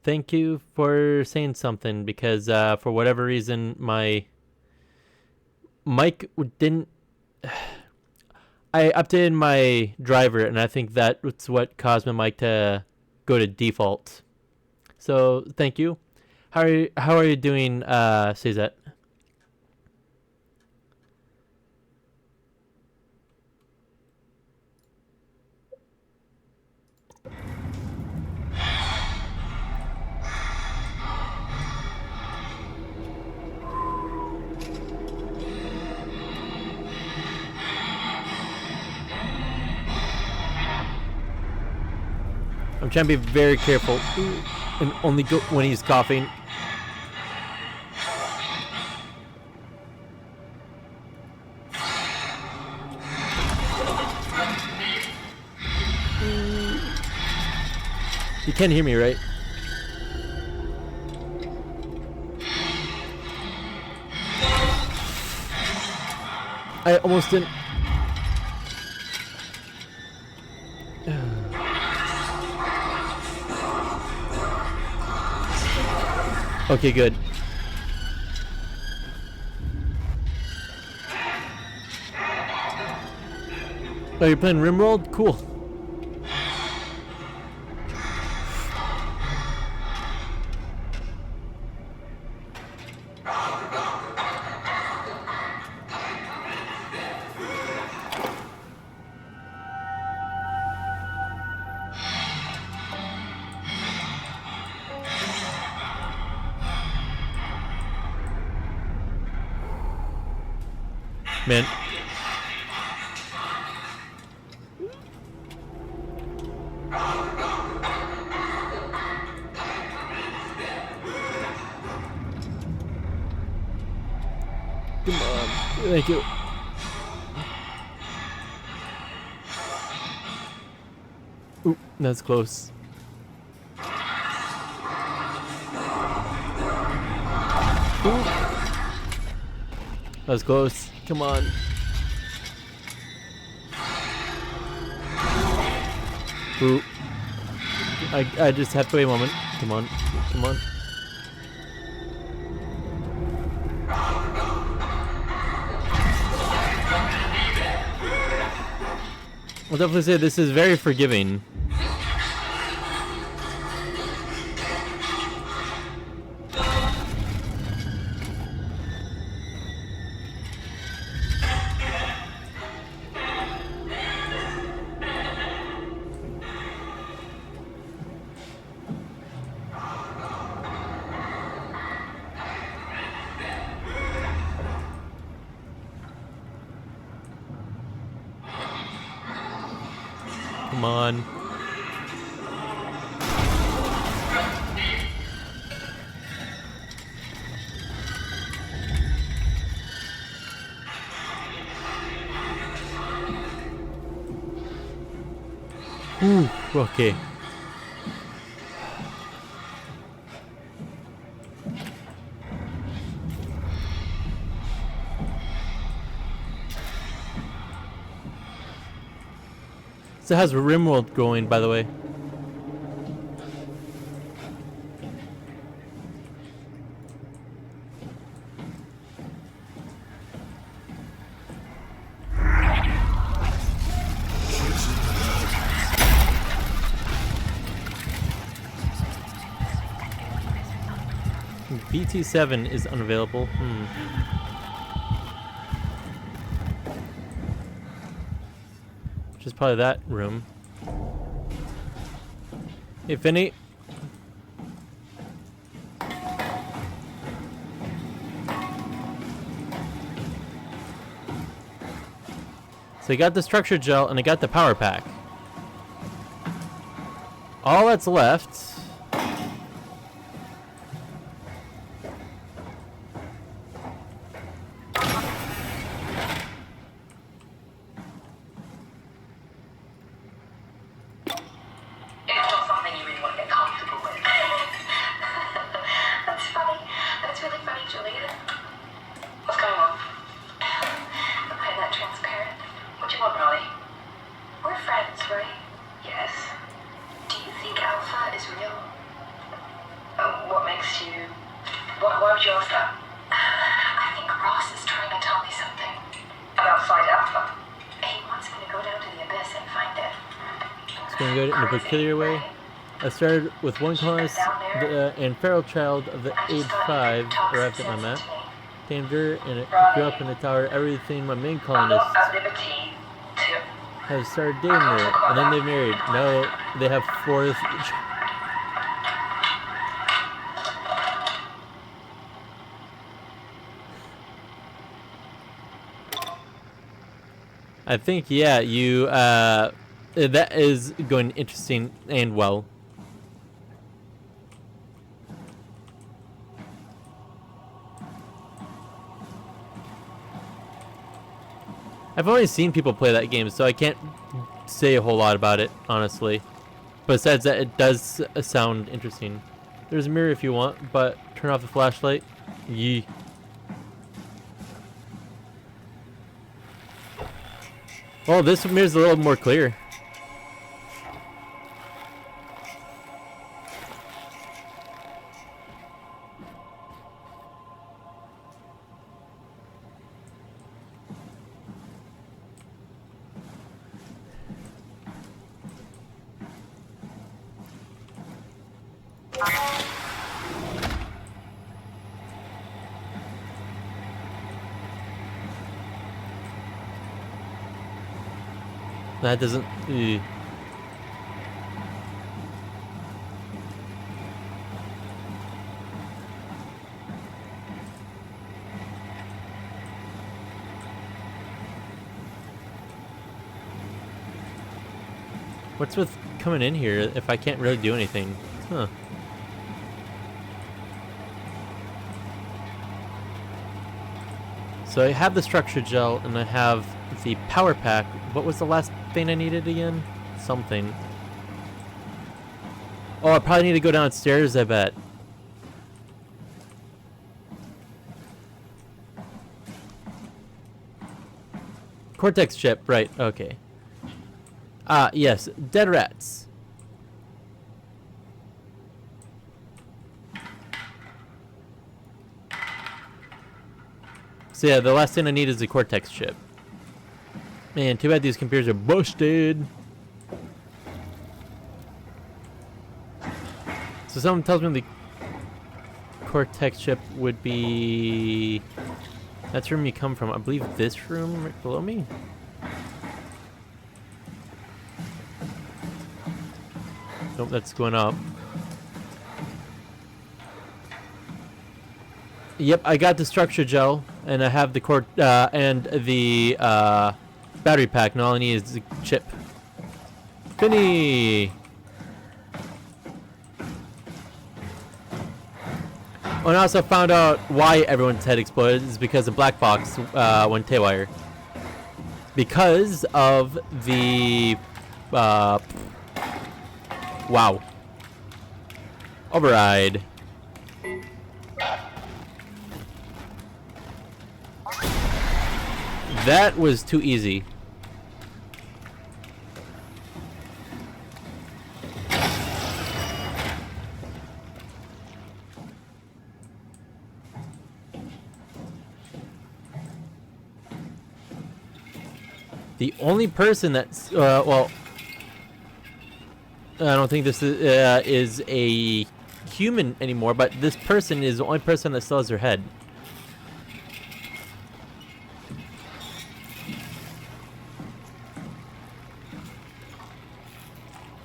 thank you for saying something because for whatever reason my mic didn't. I updated my driver, and I think that's what caused my mic to go to default. So thank you. How are you doing, Suzette? I'm trying to be very careful and only go when he's coughing. You can't hear me, right? I almost didn't. Okay, good. Oh, you're playing Rimworld? Cool. Man. Come on. Thank you. Ooh, that's close. Ooh. That was close. Come on. Ooh. I just have to wait a moment. Come on. Come on. I'll definitely say this is very forgiving. Come on. Ooh, okay. So how's Rimworld going, by the way? BT7 is unavailable. Which is probably that room. Hey, Finny. So I got the structure gel and I got the power pack. All that's left Is real? He wants me to go down to the abyss and find it. It's going to go in a peculiar way. I started with one colonist and feral child of the age 5 arrived at my map. Tamed her and it grew up in the tower. Everything my main colonist has started dating her, and then they married. Now they have 4. I think, yeah, you, that is going interesting and well. I've only seen people play that game, so I can't say a whole lot about it, honestly. Besides that, it does sound interesting. There's a mirror if you want, but turn off the flashlight. Yee. Oh, this mirror's a little more clear. That doesn't... What's with coming in here if I can't really do anything? Huh. So I have the structure gel and I have the power pack. What was the last thing I needed again? Something. Oh, I probably need to go downstairs, I bet. Cortex chip, right, okay. Ah, yes, dead rats. So yeah, the last thing I need is the Cortex chip. Man, too bad these computers are busted. So someone tells me the Cortex chip would be... That's the room you come from. I believe this room right below me? Nope, that's going up. Yep, I got the structure gel, and I have the battery pack, and all I need is the chip. Finny! Oh, and I also found out why everyone's head exploded is because the black box went haywire. Because of the... wow. Override. That was too easy. The only person that's, well, I don't think this is a human anymore, but this person is the only person that still has their head.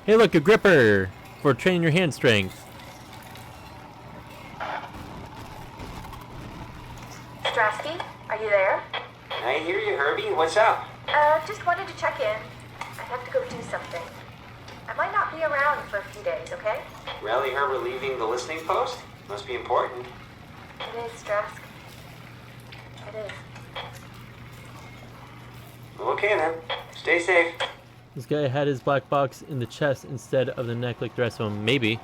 Hey look, a gripper for training your hand strength. Strasky, are you there? I hear you, Herbie. What's up? Just wanted to check in. I have to go do something. I might not be around for a few days, okay? Rally Herbert leaving the listening post? Must be important. It is, Strask. It is. Okay then. Stay safe. This guy had his black box in the chest instead of the neck like the rest of them. Maybe.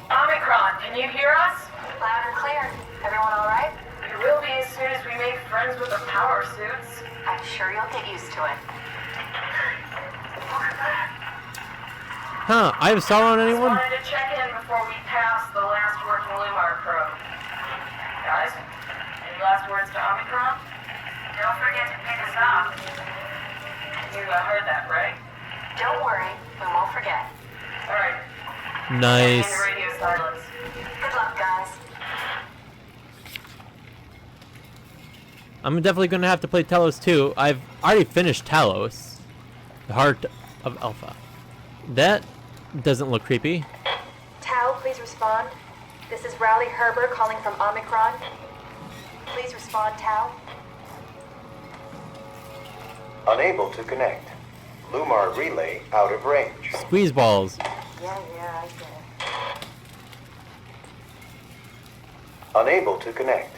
Omicron, can you hear us? Loud and clear. Everyone all right? We will be as soon as we make friends with the power suits. I'm sure you'll get used to it. Huh, I have saw on Just anyone? wanted to check in before we pass the last working Lumar probe. Guys, any last words to Omicron? Don't forget to pick us up. You heard that, right? Don't worry, we won't forget. Alright. Nice. And the radio silence. Good luck, guys. I'm definitely gonna have to play Talos 2. I've already finished Talos, the Heart of Alpha. That doesn't look creepy. Tau, please respond. This is Rowley Herber calling from Omicron. Please respond, Tau. Unable to connect. Lumar relay out of range. Squeeze balls. Yeah, I get it. Unable to connect.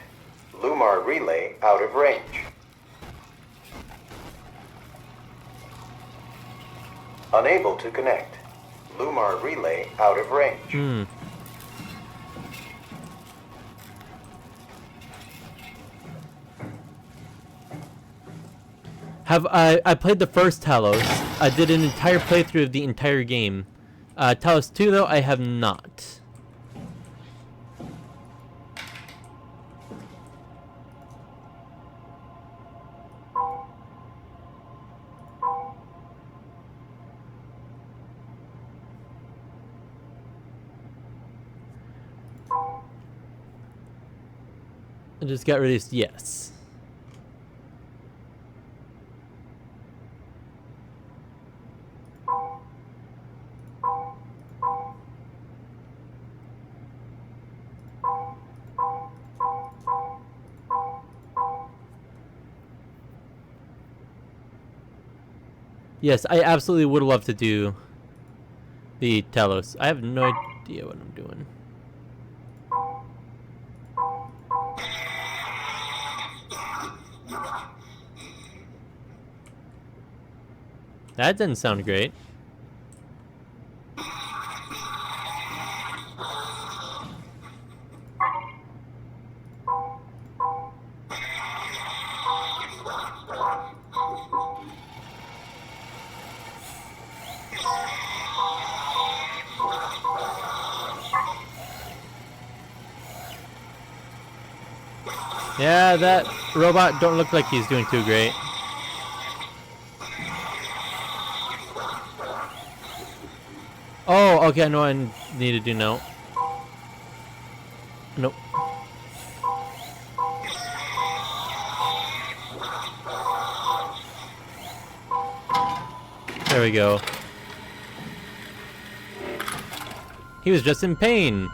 Lumar relay out of range. Unable to connect. Lumar relay out of range. I played the first Talos. I did an entire playthrough of the entire game. Talos 2 though, I have not. It just got released, yes. Yes, I absolutely would love to do the Talos. I have no idea what I'm doing. That didn't sound great. Yeah, that robot don't look like he's doing too great. Oh, okay, I know what I need to do now. Nope. There we go. He was just in pain.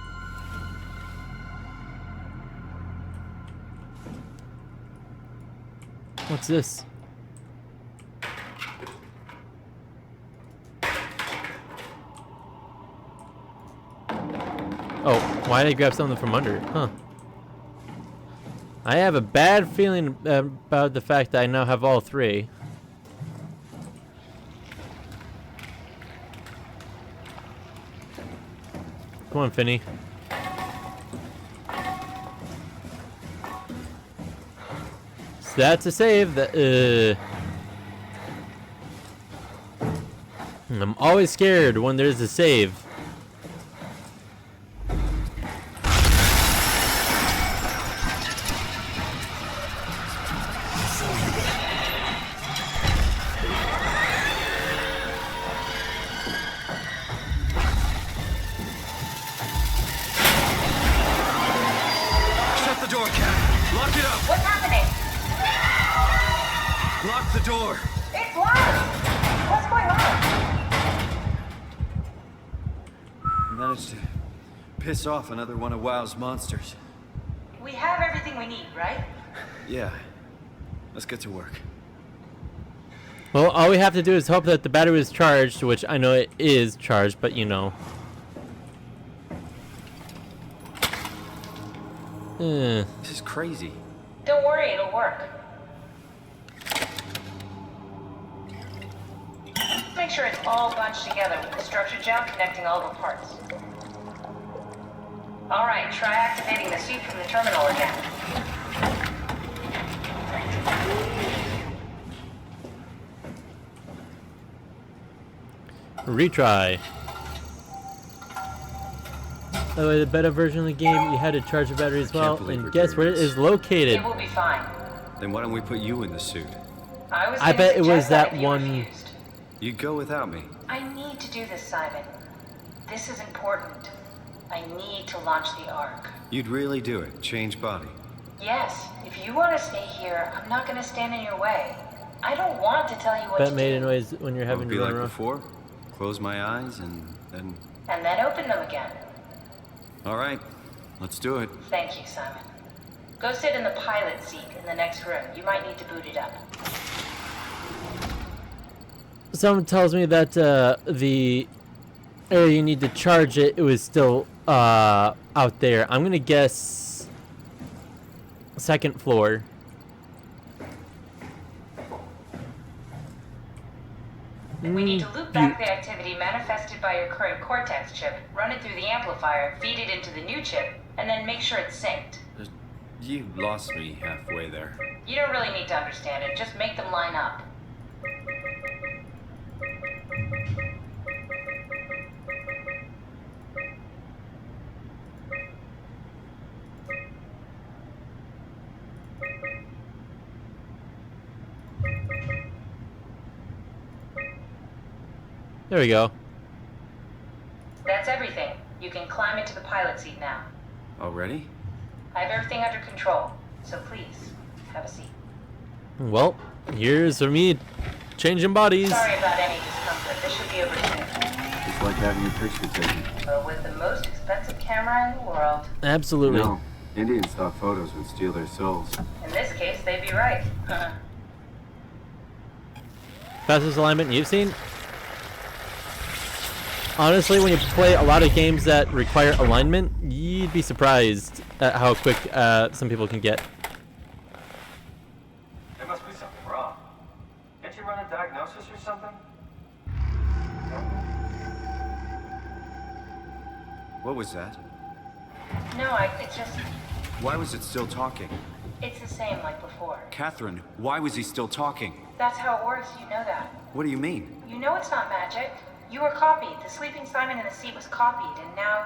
What's this? Oh, why did I grab something from under? Huh. I have a bad feeling about the fact that I now have all three. Come on, Finny. So that's a save. That I'm always scared when there's a save. Shut the door, Cat. Lock it up. What's happening? Lock the door. It's locked! What's going on? Managed to piss off another one of WoW's monsters. We have everything we need, right? Yeah. Let's get to work. Well, all we have to do is hope that the battery is charged, which I know it is charged, but you know. This is crazy. Don't worry, it'll work. Make sure it's all bunched together with the structure gel connecting all the parts. Alright, try activating the suit from the terminal again. Retry. By the way, the beta version of the game, you had to charge the battery as well, believe and we're guess doing where it this. is located? It will be fine. Then why don't we put you in the suit? I gonna bet it was suggest that if you one. refused. You go without me. I need to do this, Simon. This is important. I need to launch the Ark. You'd really do it. Change body. Yes, if you want to stay here, I'm not going to stand in your way. I don't want to tell you what That to made a do. noise when you're having Be to run like around. before. Close my eyes and then. And then open them again. All right, let's do it. Thank you, Simon. Go sit in the pilot seat in the next room. You might need to boot it up. Someone tells me that the area you need to charge it was still out there. I'm gonna guess second floor. We need to loop back the activity manifested by your current Cortex chip, run it through the amplifier, feed it into the new chip, and then make sure it's synced. You lost me halfway there. You don't really need to understand it, just make them line up. There we go. That's everything. You can climb into the pilot seat now. Already? I have everything under control, so please, have a seat. Well, here's for me changing bodies. Sorry about any discomfort. This should be over soon. It's like having a picture taken. But with the most expensive camera in the world, Absolutely. No, Indians thought photos would steal their souls. in this case, they'd be right. Fastest alignment you've seen? Honestly, when you play a lot of games that require alignment, you'd be surprised at how quick some people can get. There must be something wrong. Can't you run a diagnosis or something? What was that? No, it's just, Why was it still talking? it's the same like before. Catherine, why was he still talking? That's how it works, you know that. What do you mean? You know it's not magic. You were copied. The sleeping Simon in the seat was copied, and now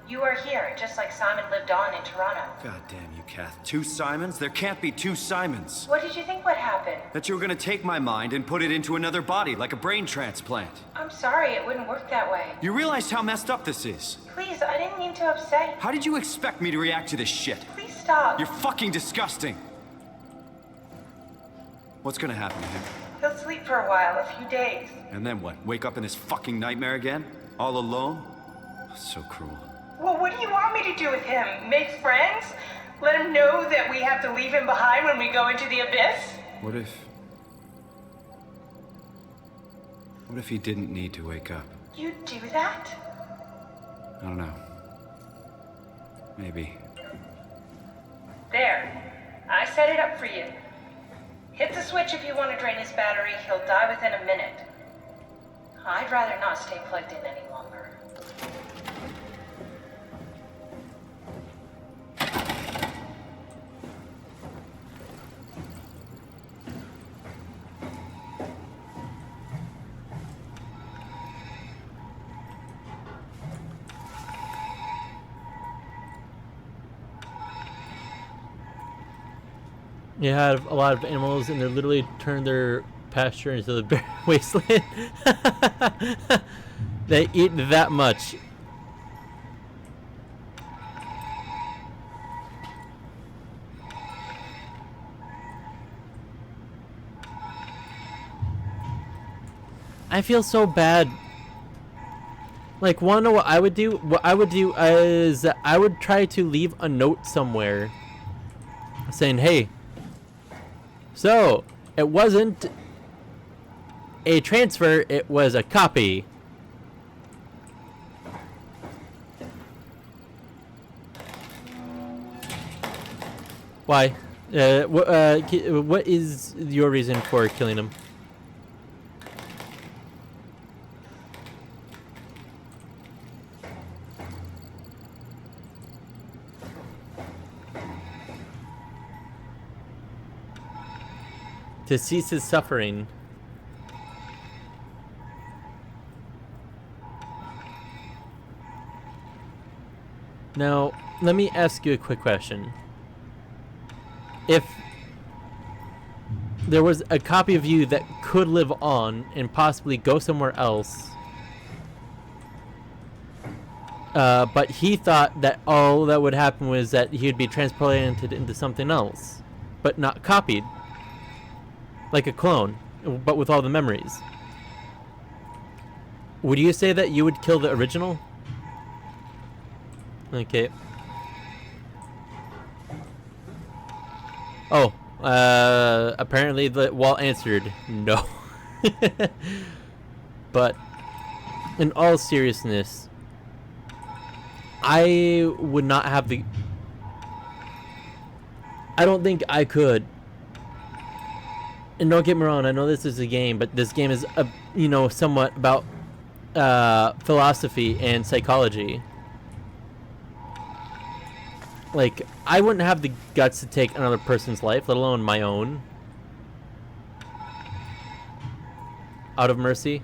you are here, just like Simon lived on in Toronto. God damn you, Kath. 2 Simons? There can't be 2 Simons. What did you think would happen? That you were gonna take my mind and put it into another body, like a brain transplant. I'm sorry, it wouldn't work that way. You realize how messed up this is? Please, I didn't mean to upset you. How did you expect me to react to this shit? Please stop. You're fucking disgusting. What's gonna happen to him? He'll sleep for a while, a few days. And then what? Wake up in this fucking nightmare again? All alone? So cruel. Well, what do you want me to do with him? Make friends? Let him know that we have to leave him behind when we go into the abyss? What if he didn't need to wake up? You'd do that? I don't know. Maybe. There. I set it up for you. Hit the switch if you want to drain his battery. He'll die within a minute. I'd rather not stay plugged in any longer. You have a lot of animals, and they literally turn their pasture into the bare wasteland. They eat that much. I feel so bad. Like, wanna know what I would do? What I would do is I would try to leave a note somewhere saying, hey, so it wasn't a transfer, it was a copy. Why? What is your reason for killing him? To cease his suffering. Now, let me ask you a quick question. If there was a copy of you that could live on and possibly go somewhere else. But he thought that all that would happen was that he would be transplanted into something else, but not copied. Like a clone, but with all the memories. Would you say that you would kill the original? Okay. Oh, apparently the Walt answered no. But in all seriousness, I would not have the... I don't think I could. And don't get me wrong, I know this is a game, but this game is, you know, somewhat about philosophy and psychology. Like, I wouldn't have the guts to take another person's life, let alone my own. Out of mercy.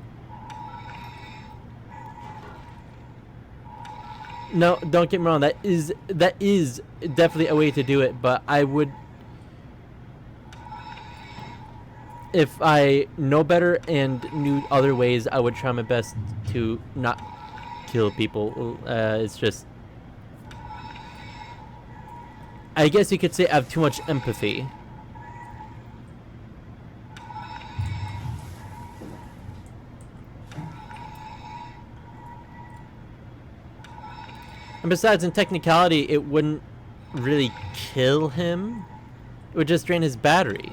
No, don't get me wrong, that is definitely a way to do it, but I would... If I know better and knew other ways, I would try my best to not kill people. It's just... I guess you could say I have too much empathy. And besides, in technicality, it wouldn't really kill him. It would just drain his battery.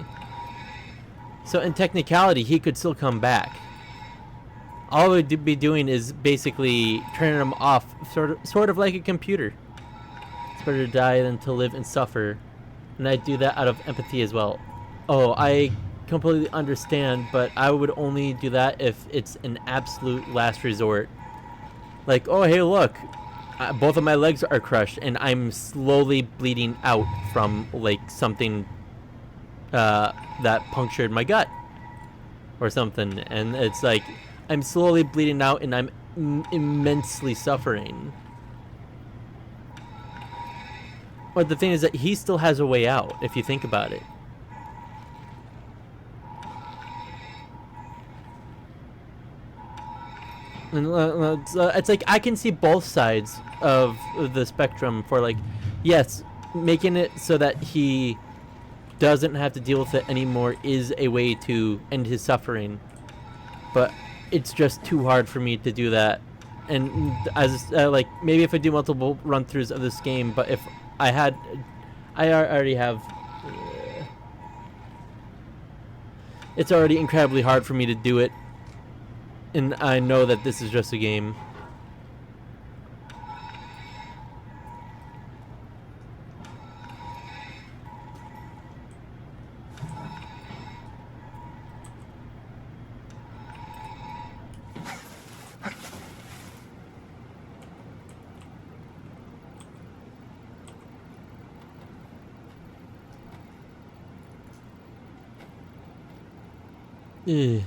So in technicality, he could still come back. All it would be doing is basically turning him off, sort of like a computer. It's better to die than to live and suffer. And I do that out of empathy as well. Oh, I completely understand, but I would only do that if it's an absolute last resort. Like, oh, hey, look. Both of my legs are crushed, and I'm slowly bleeding out from, like, something that punctured my gut or something. And it's like, I'm slowly bleeding out, and I'm immensely suffering. But the thing is that he still has a way out, if you think about it. And it's like, I can see both sides of the spectrum for, like, yes, making it so that he doesn't have to deal with it anymore is a way to end his suffering. But it's just too hard for me to do that. And as like, maybe if I do multiple run-throughs of this game, but if I already have... it's already incredibly hard for me to do it. And I know that this is just a game. Ugh.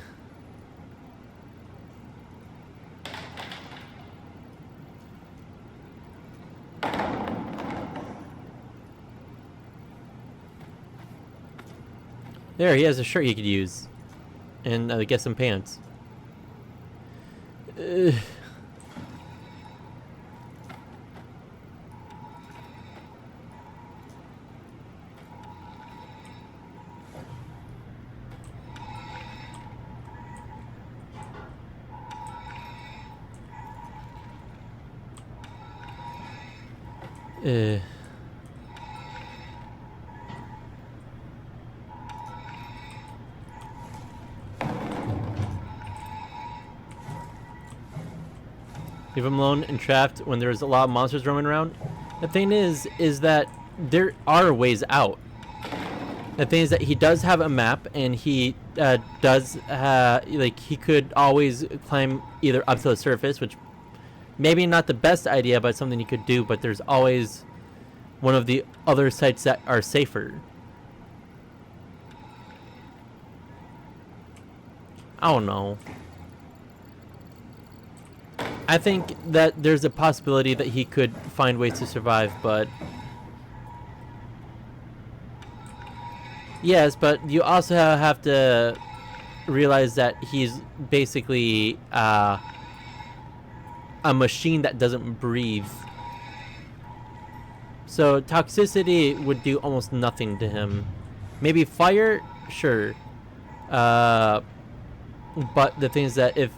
There, he has a shirt he could use. And I guess some pants. Ugh. Leave him alone and trapped when there's a lot of monsters roaming around. The thing is that there are ways out. The thing is that he does have a map, and he does like, he could always climb either up to the surface, which maybe not the best idea, but something he could do. But there's always one of the other sites that are safer. I don't know. I think that there's a possibility that he could find ways to survive, but Yes, but you also have to realize that he's basically a machine that doesn't breathe. So toxicity would do almost nothing to him. Maybe fire, sure. But the thing is that if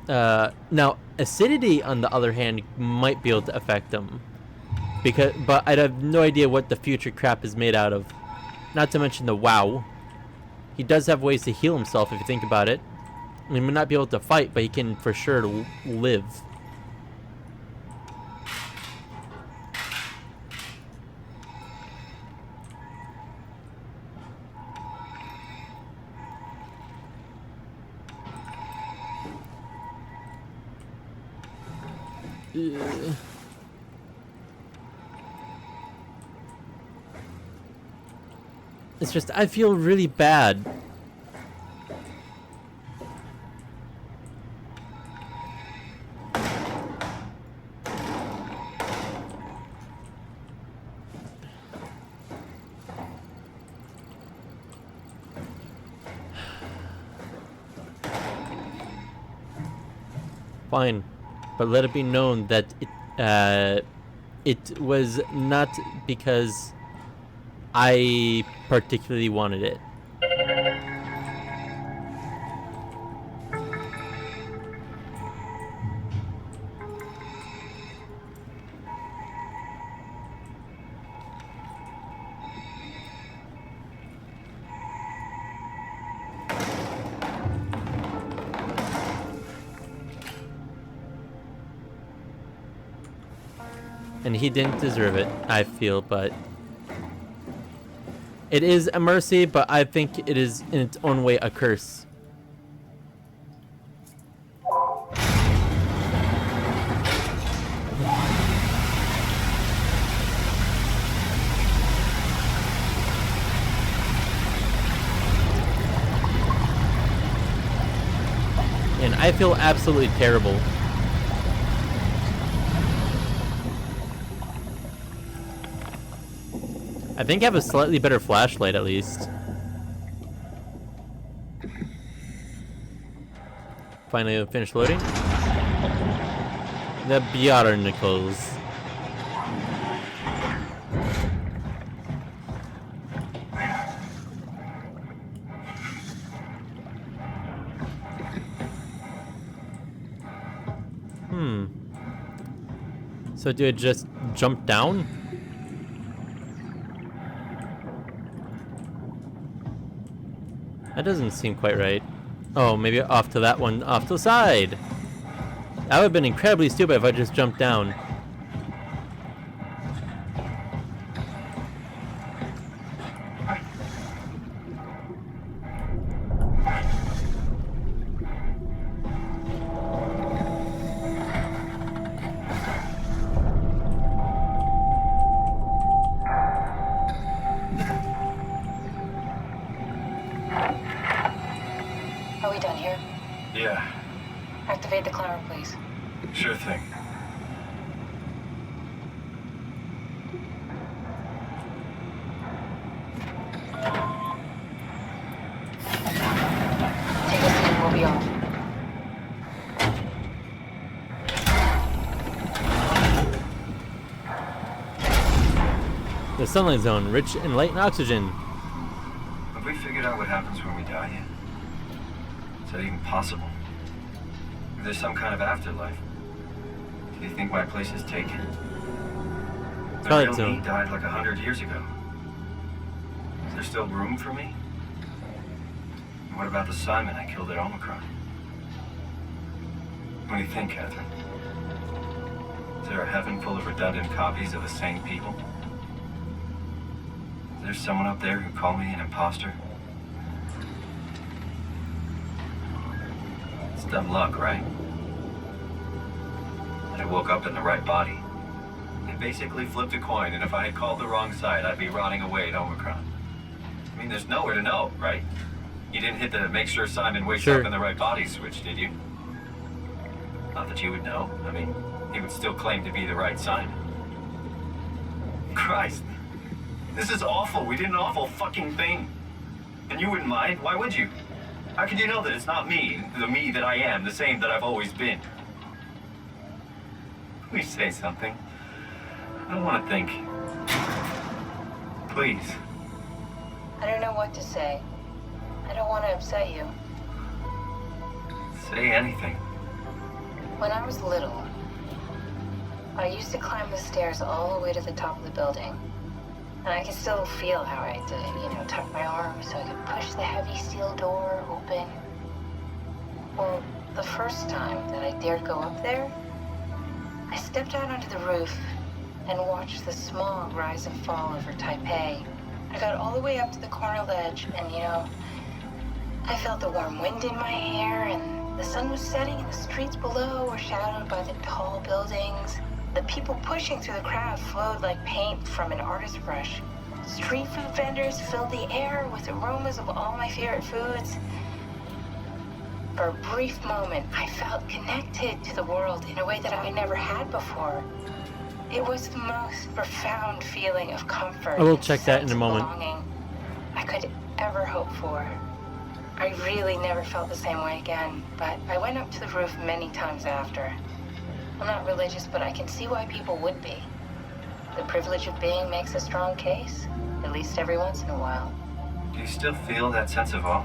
now acidity, on the other hand, might be able to affect him. But I'd have no idea what the future crap is made out of. Not to mention the WoW. He does have ways to heal himself if you think about it. He may not be able to fight, but he can for sure live. It's just, I feel really bad. Fine, but let it be known that it was not because I particularly wanted it. And he didn't deserve it, I feel, but it is a mercy, but I think it is in its own way a curse. And I feel absolutely terrible. I think I have a slightly better flashlight, at least. Finally finished loading. The Bjarnicles. So do I just jump down? That doesn't seem quite right. Oh, maybe off to that one, off to the side. That would have been incredibly stupid if I just jumped down. Are we done here? Yeah, Activate the climber, please. sure thing. Take a seat, we'll be off. The sunlight zone, rich in light and oxygen. Have we figured out what happens when we die yet? Is that even possible? If there's some kind of afterlife, do you think my place is taken? The Twilight real Zone. me died like 100 years ago. Is there still room for me? And what about the Simon I killed at Omicron? What do you think, Catherine? Is there a heaven full of redundant copies of the same people? Is there someone up there who called me an imposter? It's dumb luck, right? And I woke up in the right body. I basically flipped a coin, and if I had called the wrong side, I'd be rotting away at Omicron. I mean, there's nowhere to know, right? You didn't hit the make sure Simon wakes Sure. up in the right body switch, did you? Not that you would know. I mean, he would still claim to be the right Simon. Christ. This is awful. We did an awful fucking thing. And you wouldn't mind? Why would you? How could you know that it's not me, the me that I am, the same that I've always been? Please say something. I don't want to think. Please. I don't know what to say. I don't want to upset you. Say anything. When I was little, I used to climb the stairs all the way to the top of the building. And I can still feel how I had to, tuck my arms so I could push the heavy steel door open. Well, the first time that I dared go up there, I stepped out onto the roof and watched the smog rise and fall over Taipei. I got all the way up to the corner ledge and, I felt the warm wind in my hair and the sun was setting and the streets below were shadowed by the tall buildings. The people pushing through the crowd flowed like paint from an artist's brush. Street food vendors filled the air with aromas of all my favorite foods. For a brief moment, I felt connected to the world in a way that I never had before. It was the most profound feeling of comfort. I will check that in a moment. Belonging I could ever hope for. I really never felt the same way again, but I went up to the roof many times after. I'm not religious, but I can see why people would be. The privilege of being makes a strong case, at least every once in a while. Do you still feel that sense of awe?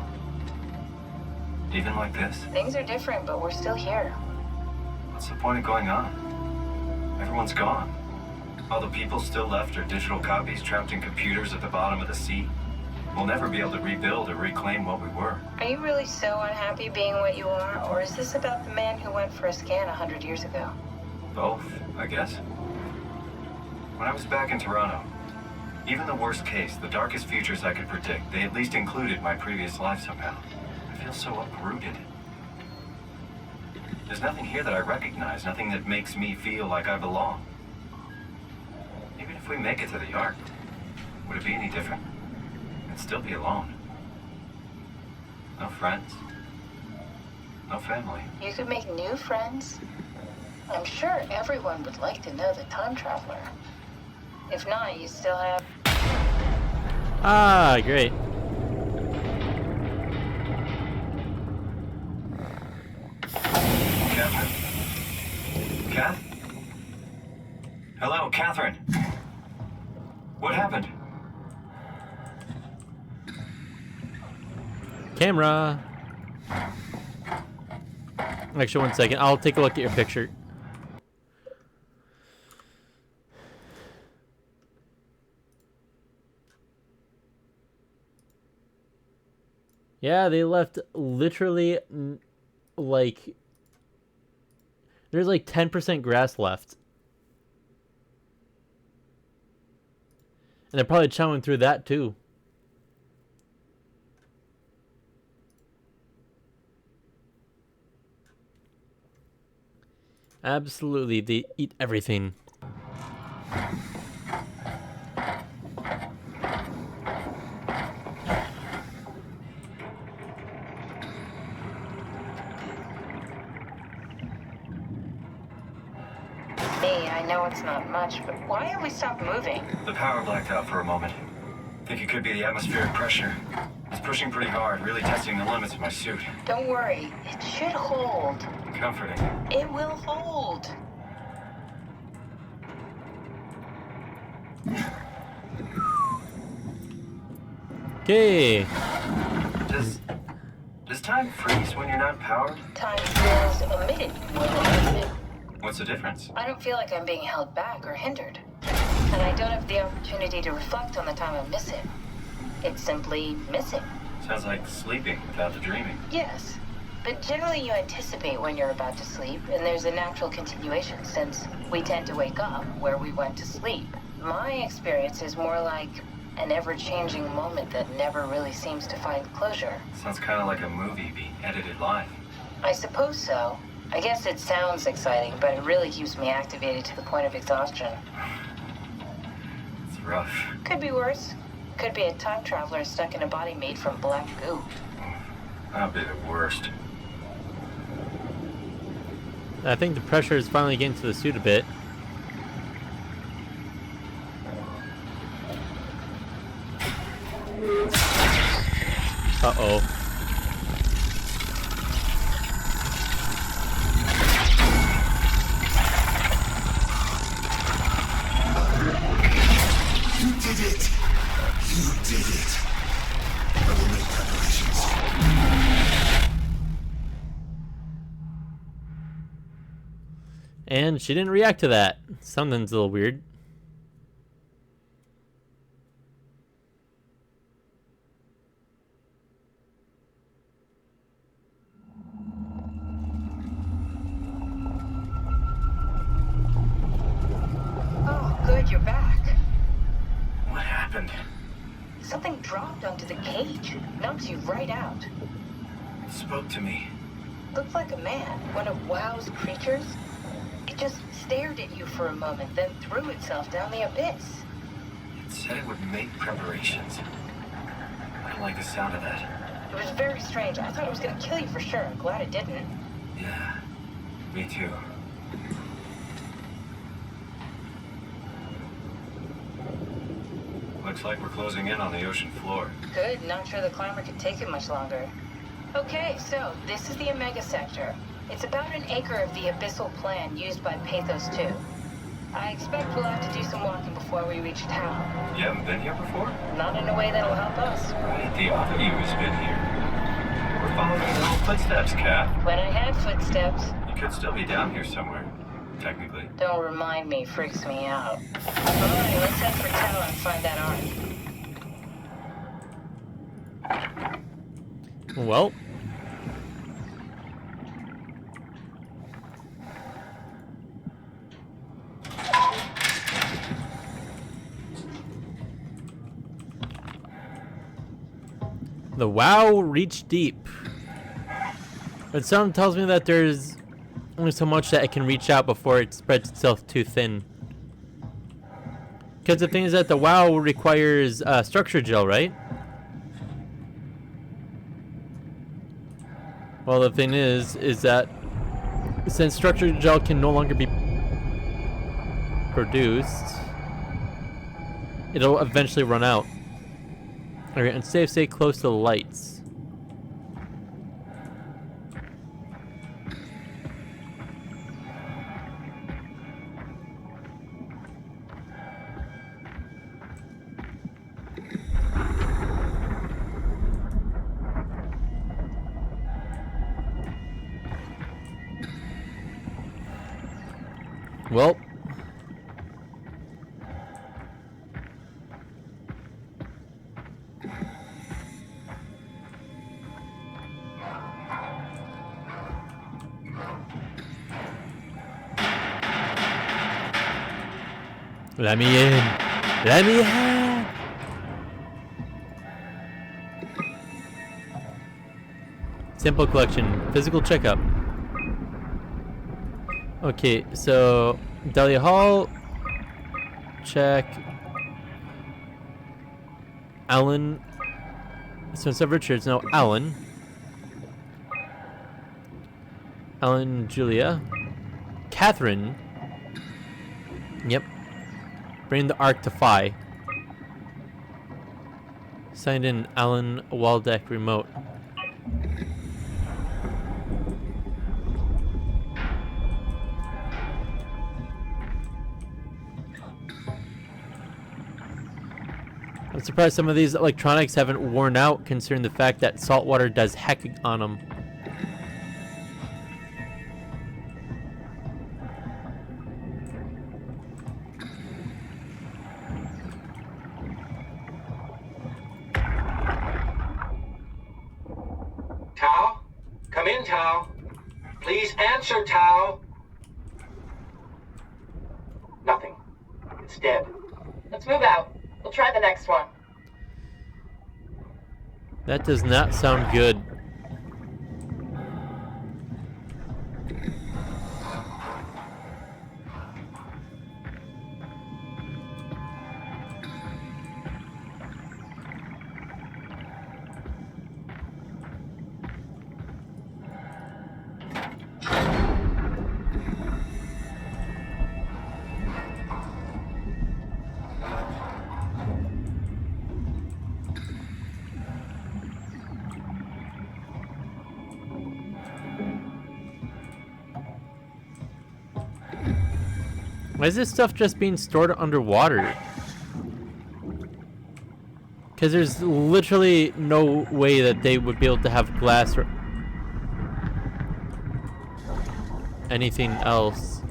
Even like this? Things are different, but we're still here. What's the point of going on? Everyone's gone. All the people still left are digital copies trapped in computers at the bottom of the sea. We'll never be able to rebuild or reclaim what we were. Are you really so unhappy being what you are, or is this about the man who went for a scan 100 years ago? Both, I guess. When I was back in Toronto, even the worst case, the darkest futures I could predict, they at least included my previous life somehow. I feel so uprooted. There's nothing here that I recognize, nothing that makes me feel like I belong. Even if we make it to the Ark, would it be any different? I'd still be alone. No friends. No family. You could make new friends. I'm sure everyone would like to know the time traveler. If not, you still have... Ah, great. Catherine? Kath? Hello, Catherine. What happened? Camera. Actually, 1 second. I'll take a look at your picture. Yeah, they left literally like there's like 10% grass left. And they're probably chowing through that too. Absolutely, they eat everything. I know it's not much, but why have we stopped moving? The power blacked out for a moment. Think it could be the atmospheric pressure. It's pushing pretty hard, really testing the limits of my suit. Don't worry, it should hold. Comforting. It will hold. Okay. Does time freeze when you're not powered? Time feels omitted more than omitted. What's the difference? I don't feel like I'm being held back or hindered. And I don't have the opportunity to reflect on the time I'm missing. It's simply missing. Sounds like sleeping without the dreaming. Yes. But generally you anticipate when you're about to sleep, and there's a natural continuation since we tend to wake up where we went to sleep. My experience is more like an ever-changing moment that never really seems to find closure. Sounds kind of like a movie being edited live. I suppose so. I guess it sounds exciting, but it really keeps me activated to the point of exhaustion. It's rough. Could be worse. Could be a time traveler stuck in a body made from black goo. That'd be the worst. I think the pressure is finally getting to the suit a bit. And she didn't react to that. Something's a little weird. Oh, good, you're back. What happened? Something dropped onto the cage. Knocks you right out. It spoke to me. Looked like a man, one of WoW's creatures. It just stared at you for a moment, then threw itself down the abyss. It said it would make preparations. I don't like the sound of that. It was very strange. I thought it was gonna kill you for sure. I'm glad it didn't. Yeah, me too. Looks like we're closing in on the ocean floor. Good, not sure the climber could take it much longer. Okay, so this is the Omega Sector. It's about an acre of the abyssal plan used by Pathos 2. I expect we'll have to do some walking before we reach town. You haven't been here before? Not in a way that'll help us. Wait, the other you has been here. We're following your own footsteps, Kat. When I had footsteps, You could still be down here somewhere, technically. don't remind me, freaks me out. Alright, let's head for town and find that ark. Well. The WoW reached deep. But something tells me that there's only so much that it can reach out before it spreads itself too thin. Because the thing is that the WoW requires structure gel, right? Well, the thing is that since structure gel can no longer be produced, it'll eventually run out. Alright, and stay close to the lights. Well, let me in. Let me in. Simple collection. Physical checkup. Okay, so Dahlia Hall. Check. Alan. So instead of Richards, no, Alan. Alan, Julia. Catherine. Yep. Bring the Ark to Phi. Signed in Alan Waldeck remote. I'm surprised some of these electronics haven't worn out considering the fact that salt water does heck on them. Tao? Come in, Tao. Please answer, Tao. Nothing. It's dead. Let's move out. We'll try the next one. That does not sound good. Why is this stuff just being stored underwater? Because there's literally no way that they would be able to have glass or anything else.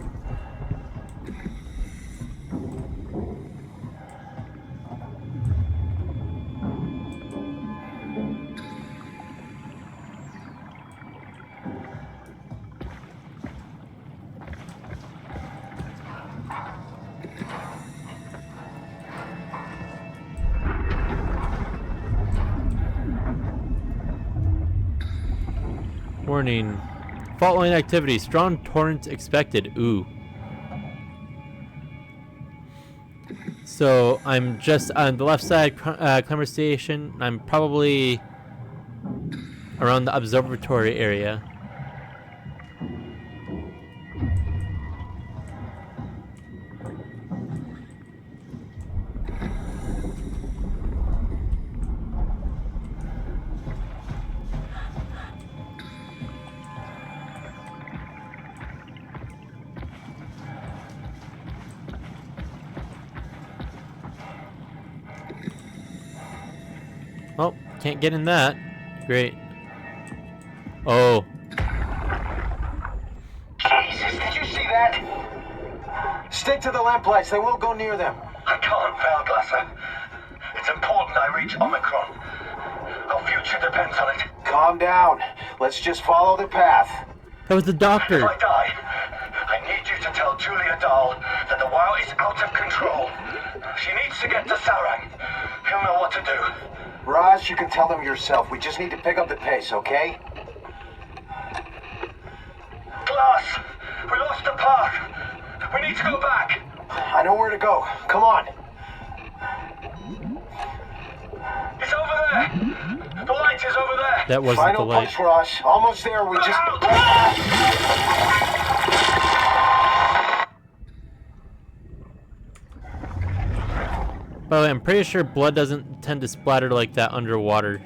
Warning. Fault line activity. Strong torrents expected. Ooh. So I'm just on the left side, climber station. I'm probably around the observatory area. Oh, can't get in that. Great. Oh. Jesus, did you see that? Stick to the lamplights. They won't go near them. I can't, Valglasser. It's important I reach Omicron. Our future depends on it. Calm down. Let's just follow the path. That was the If doctor. I die, I need you to tell Julia Dahl that the WoW is out of control. She needs to get to Sarang. He'll know what to do. Raj, you can tell them yourself. We just need to pick up the pace, okay? Glass! We lost the path! We need to go back! I know where to go. Come on. It's over there! The light is over there! That wasn't the Final light. push, Raj. Almost there. We just... By the way, I'm pretty sure blood doesn't tend to splatter like that underwater.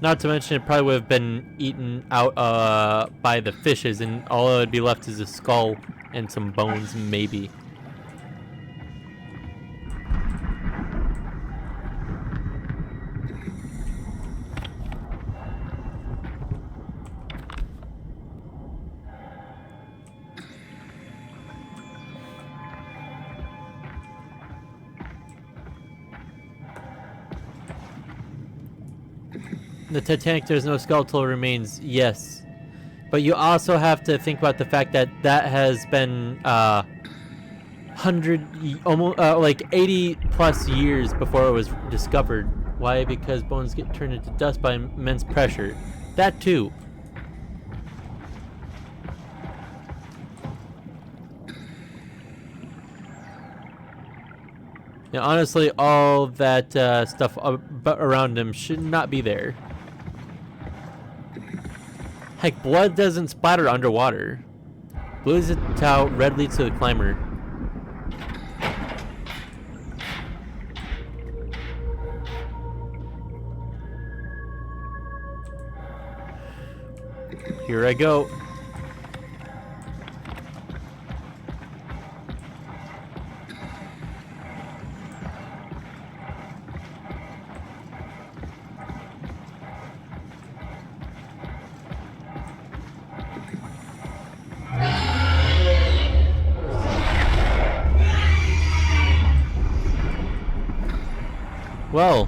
Not to mention it probably would have been eaten out by the fishes, and all that would be left is a skull and some bones, maybe. The Titanic, there's no skeletal remains, yes. But you also have to think about the fact that that has been almost like 80 plus years before it was discovered. Why? Because bones get turned into dust by immense pressure. That too. Yeah, honestly, all that stuff around him should not be there. Heck, blood doesn't splatter underwater. Blue is the towel, red leads to the climber. Here I go. Well,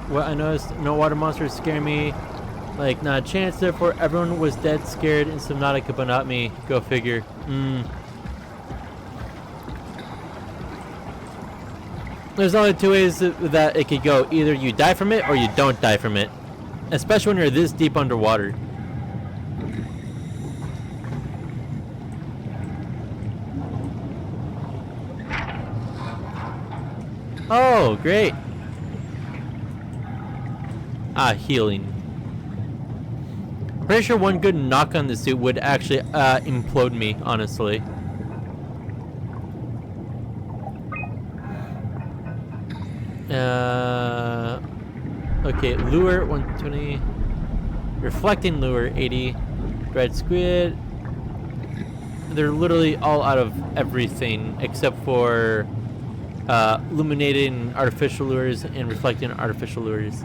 what I noticed, no water monsters scare me. Like, not a chance, therefore everyone was dead scared in Subnautica, but not me. Go figure. There's only two ways that it could go. Either you die from it, or you don't die from it. Especially when you're this deep underwater. Oh, great. Ah, healing. I'm pretty sure one good knock on the suit would actually implode me, honestly. Okay, lure 120. Reflecting lure 80. Red squid. They're literally all out of everything except for illuminating artificial lures and reflecting artificial lures.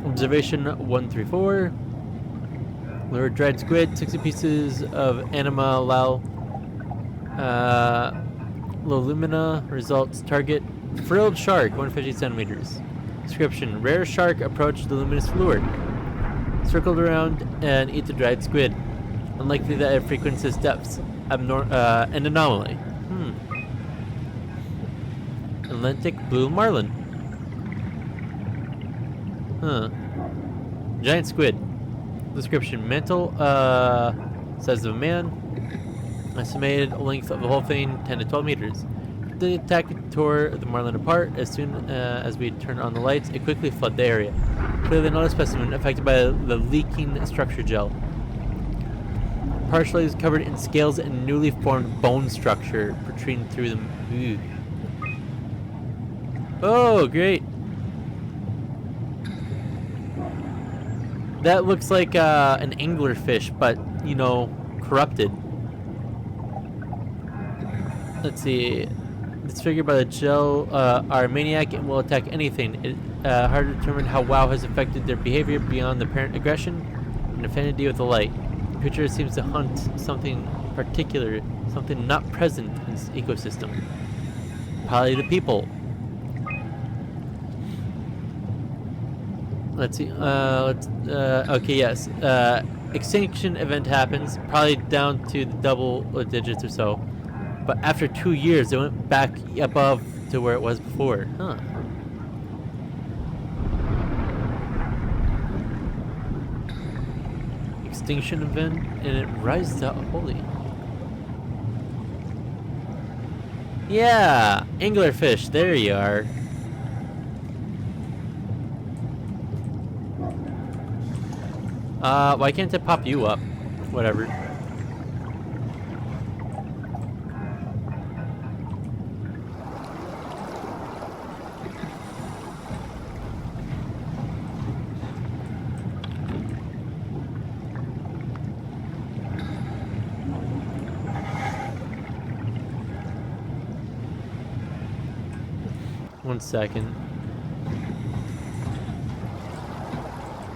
Observation 134. Lure dried squid, 60 pieces of anima lal. Lolumina results target frilled shark, 150 centimeters. Description: rare shark approached the luminous lure. Circled around and eat the dried squid. Unlikely that it frequents its depths. An anomaly. Atlantic blue marlin. Huh. Giant squid. Description: mantle, size of a man. Estimated length of the whole thing, 10 to 12 meters. The attack tore the marlin apart. As soon as we turned on the lights, it quickly flooded the area. Clearly not a specimen affected by the leaking structure gel. Partially covered in scales and newly formed bone structure protruding through them. Ooh. Oh, great. That looks like an anglerfish, but, you know, corrupted. Let's see. Disfigured by the gel are maniac and will attack anything. It hard to determine how WoW has affected their behavior beyond the apparent aggression and affinity with the light. The creature seems to hunt something particular, something not present in its ecosystem. Probably the people. Let's see. Okay, yes. Extinction event happens, probably down to the double digits or so. But after 2 years, it went back above to where it was before. Huh. Extinction event, and it rises to holy. Yeah, anglerfish. There you are. Why can't it pop you up? Whatever. One second.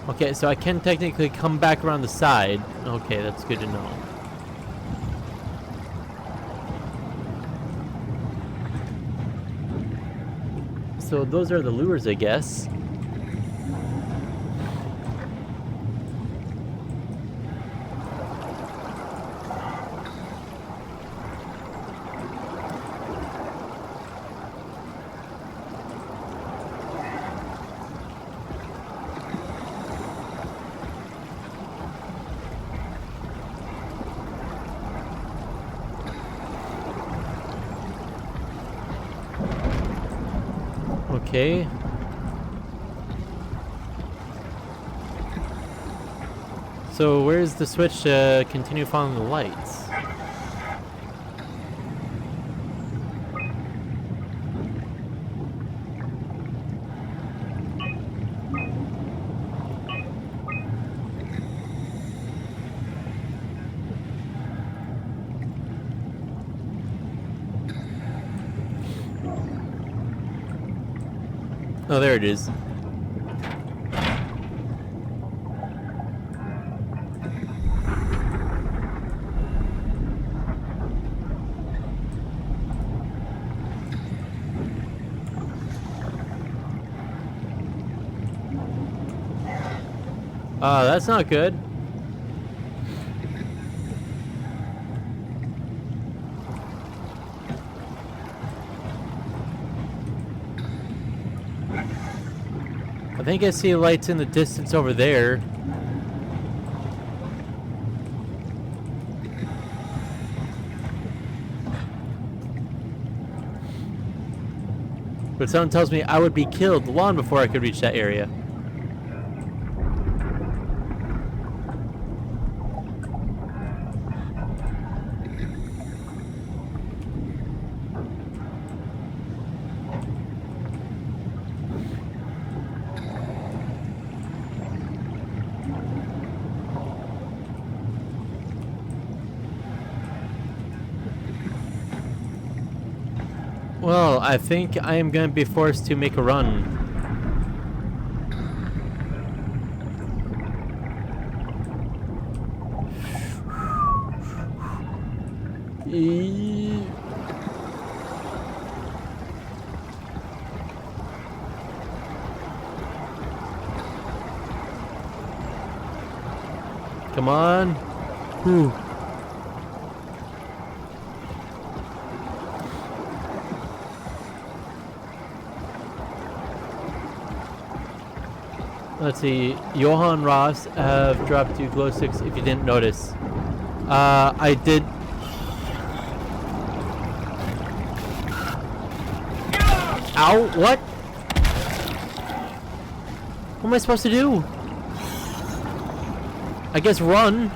Okay, so I can technically come back around the side. Okay, that's good to know. So those are the lures, I guess. Okay. So where's the switch to continue following the lights? Oh, there it is. That's not good. I think I see lights in the distance over there. But someone tells me I would be killed long before I could reach that area. Well, I think I am going to be forced to make a run. Come on. Whew. Let's see. Johan Ross have dropped you glow sticks if you didn't notice. I did. Ow! What? What am I supposed to do? I guess run.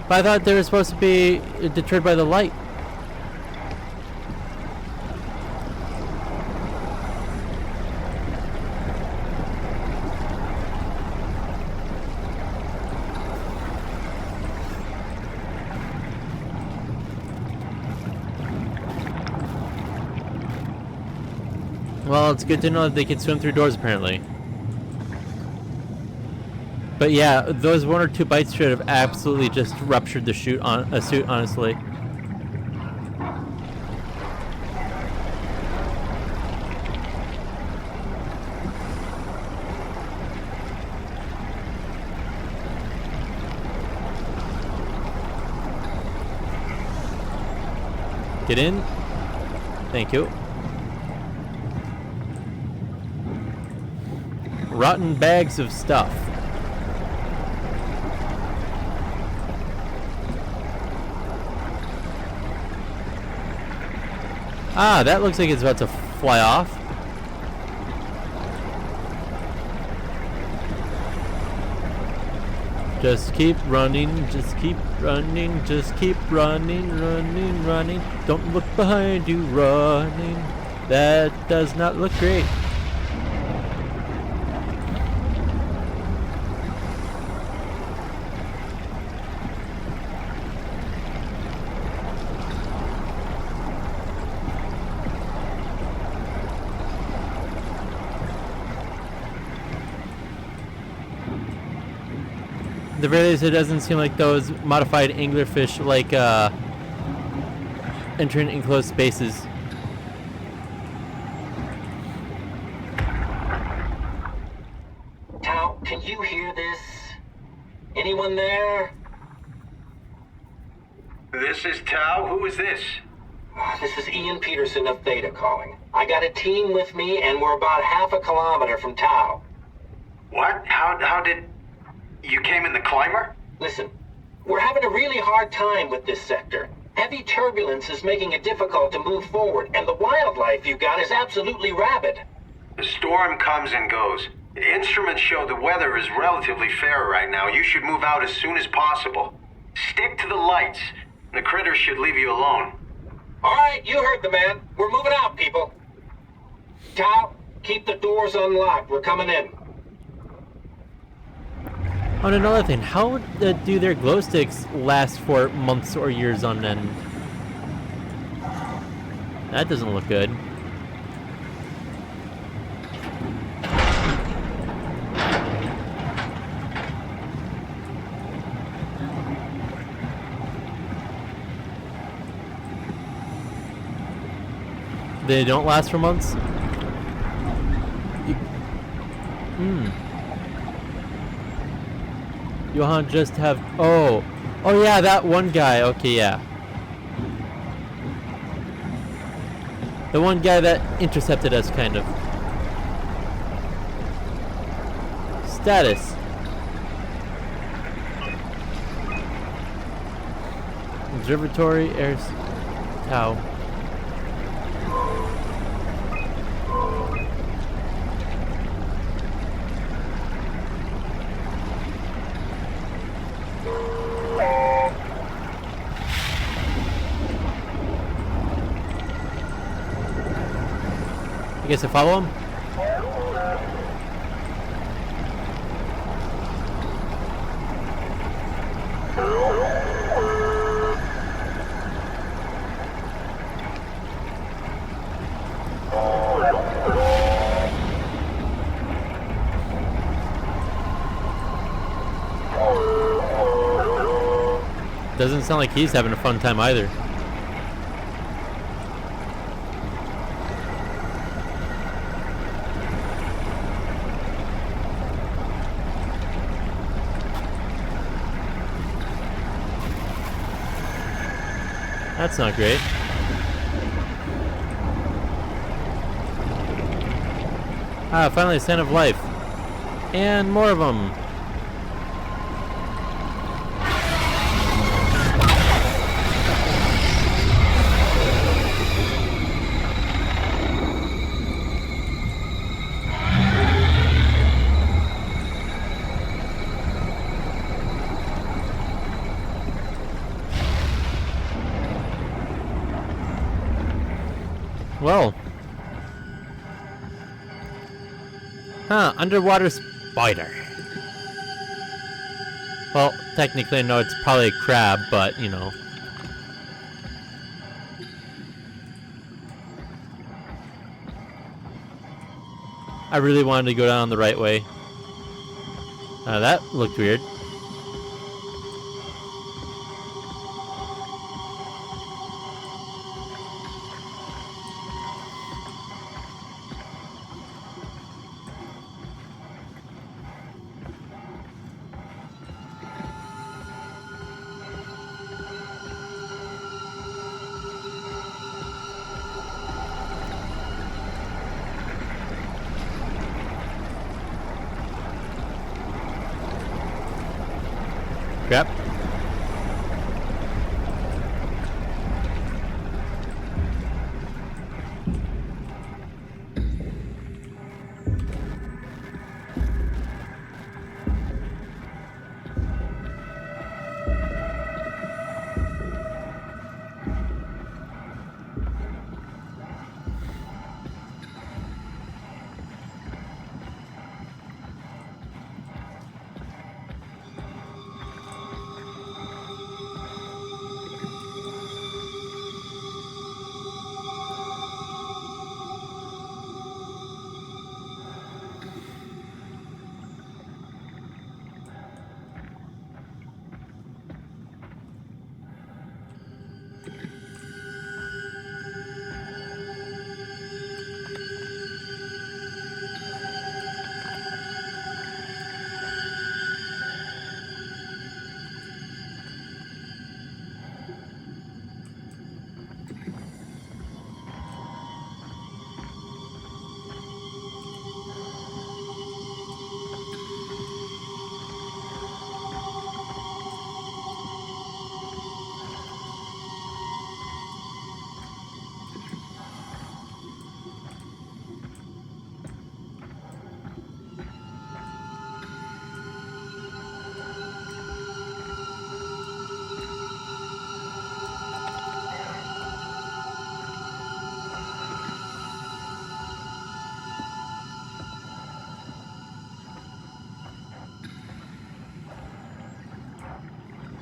But I thought they were supposed to be deterred by the light. Well, it's good to know that they can swim through doors, apparently. But yeah, those 1 or 2 bites should have absolutely just ruptured the suit, honestly. Get in. Thank you. Rotten bags of stuff. Ah, that looks like it's about to fly off. Just keep running, just keep running, just keep running, running, running. Don't look behind you, running. That does not look great. The very least, it doesn't seem like those modified anglerfish like entering enclosed spaces. Tau, can you hear this? Anyone there? This is Tau. Who is this? This is Ian Peterson of Theta calling. I got a team with me and we're about half a kilometer from Tau. What? How did... You came in the climber? Listen, we're having a really hard time with this sector. Heavy turbulence is making it difficult to move forward, and the wildlife you got is absolutely rabid. The storm comes and goes. The instruments show the weather is relatively fair right now. You should move out as soon as possible. Stick to the lights. The critters should leave you alone. All right, you heard the man. We're moving out, people. Tau, keep the doors unlocked. We're coming in. On another thing, how do their glow sticks last for months or years on end? That doesn't look good. They don't last for months? Johan just have... Oh yeah, that one guy. Okay, yeah. The one guy that intercepted us, kind of. Status. Observatory, Airs... Tau. I guess I follow him. Doesn't sound like he's having a fun time either. That's not great. Ah, finally a sign of life. And more of them. Well. Huh, underwater spider. Well, technically, no, it's probably a crab, but, you know. I really wanted to go down the right way. That looked weird. Crap.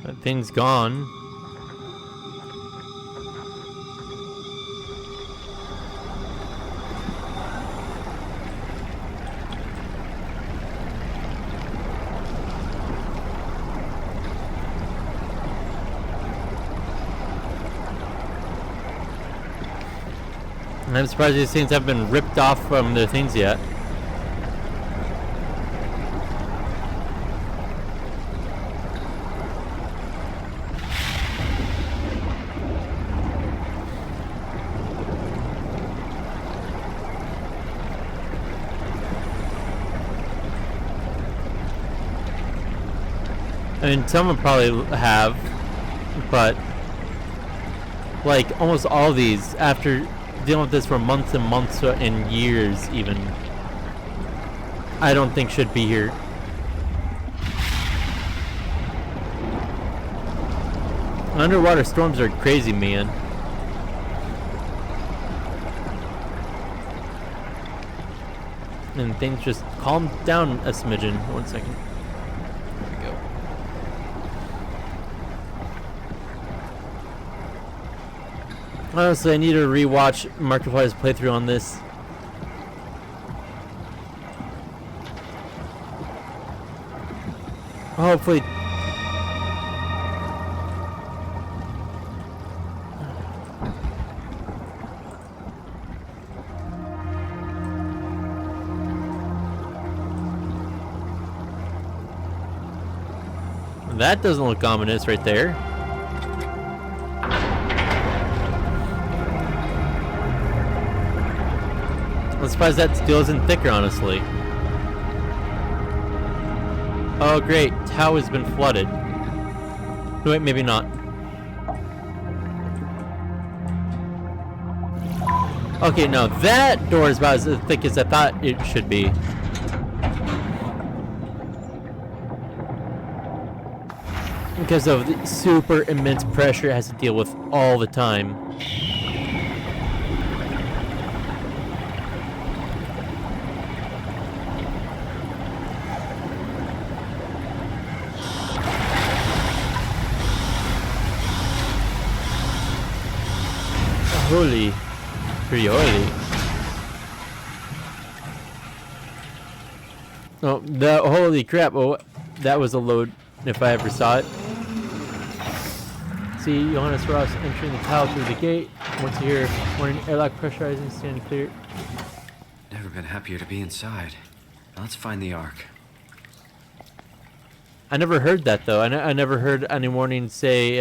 That thing's gone. And I'm surprised these things haven't been ripped off from their things yet. I mean, some would probably have, but like almost all of these, after dealing with this for months and months and years even, I don't think should be here. Underwater storms are crazy, man. And things just calm down a smidgen. 1 second. Honestly, I need to rewatch Markiplier's playthrough on this. that doesn't look ominous right there. I'm surprised that steel isn't thicker, honestly. Oh great, Tau has been flooded. No, wait, maybe not. Okay, no, that door is about as thick as I thought it should be. Because of the super immense pressure it has to deal with all the time. Holy, pretty oily. Oh, holy crap! Oh, that was a load. If I ever saw it. See Johannes Ross entering the tower through the gate. Once you hear warning, airlock pressurizing, stand clear. Never been happier to be inside. Now let's find the Ark. I never heard that though. I never heard any warning say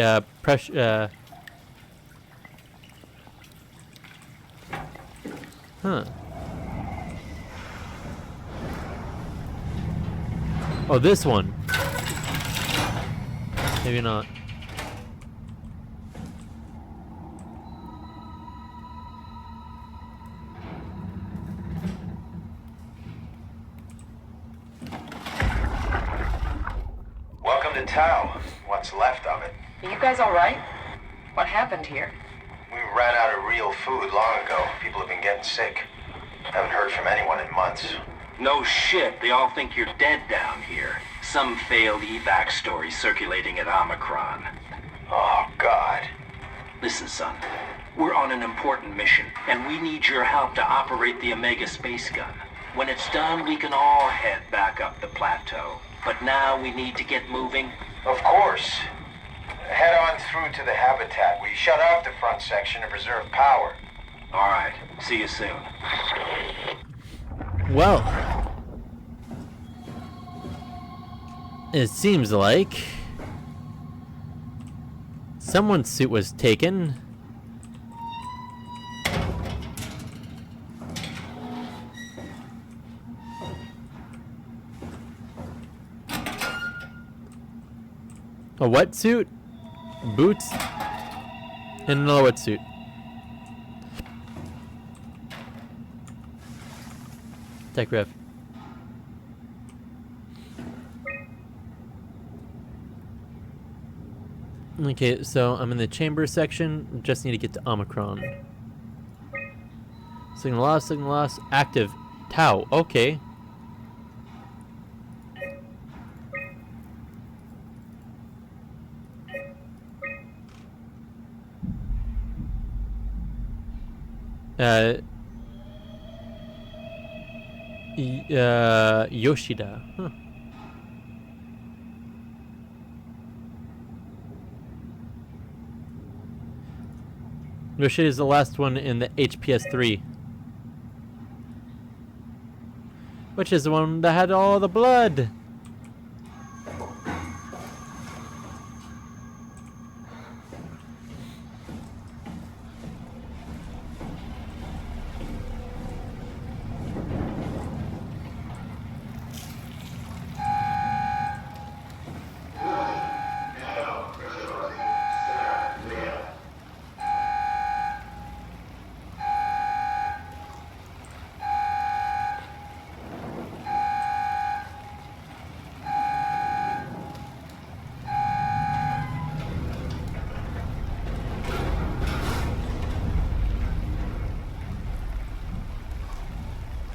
Huh. Oh, this one. Maybe not. Welcome to Tau. What's left of it. Are you guys alright? What happened here? We ran out of real food long ago. People have been getting sick. Haven't heard from anyone in months. No shit, they all think you're dead down here. Some failed evac story circulating at Omicron. Oh, God. Listen, son. We're on an important mission, and we need your help to operate the Omega space gun. When it's done, we can all head back up the plateau. But now we need to get moving. Of course. Head on through to the habitat. We shut off the front section to preserve power. All right. See you soon. Well, it seems like someone's suit was taken. A wetsuit, boots, and another wetsuit. Tech ref. Okay, so I'm in the chamber section. Just need to get to Omicron. Signal loss, active. Tau, okay. Yoshida. Huh. Yoshida is the last one in the HPS-3. Which is the one that had all the blood.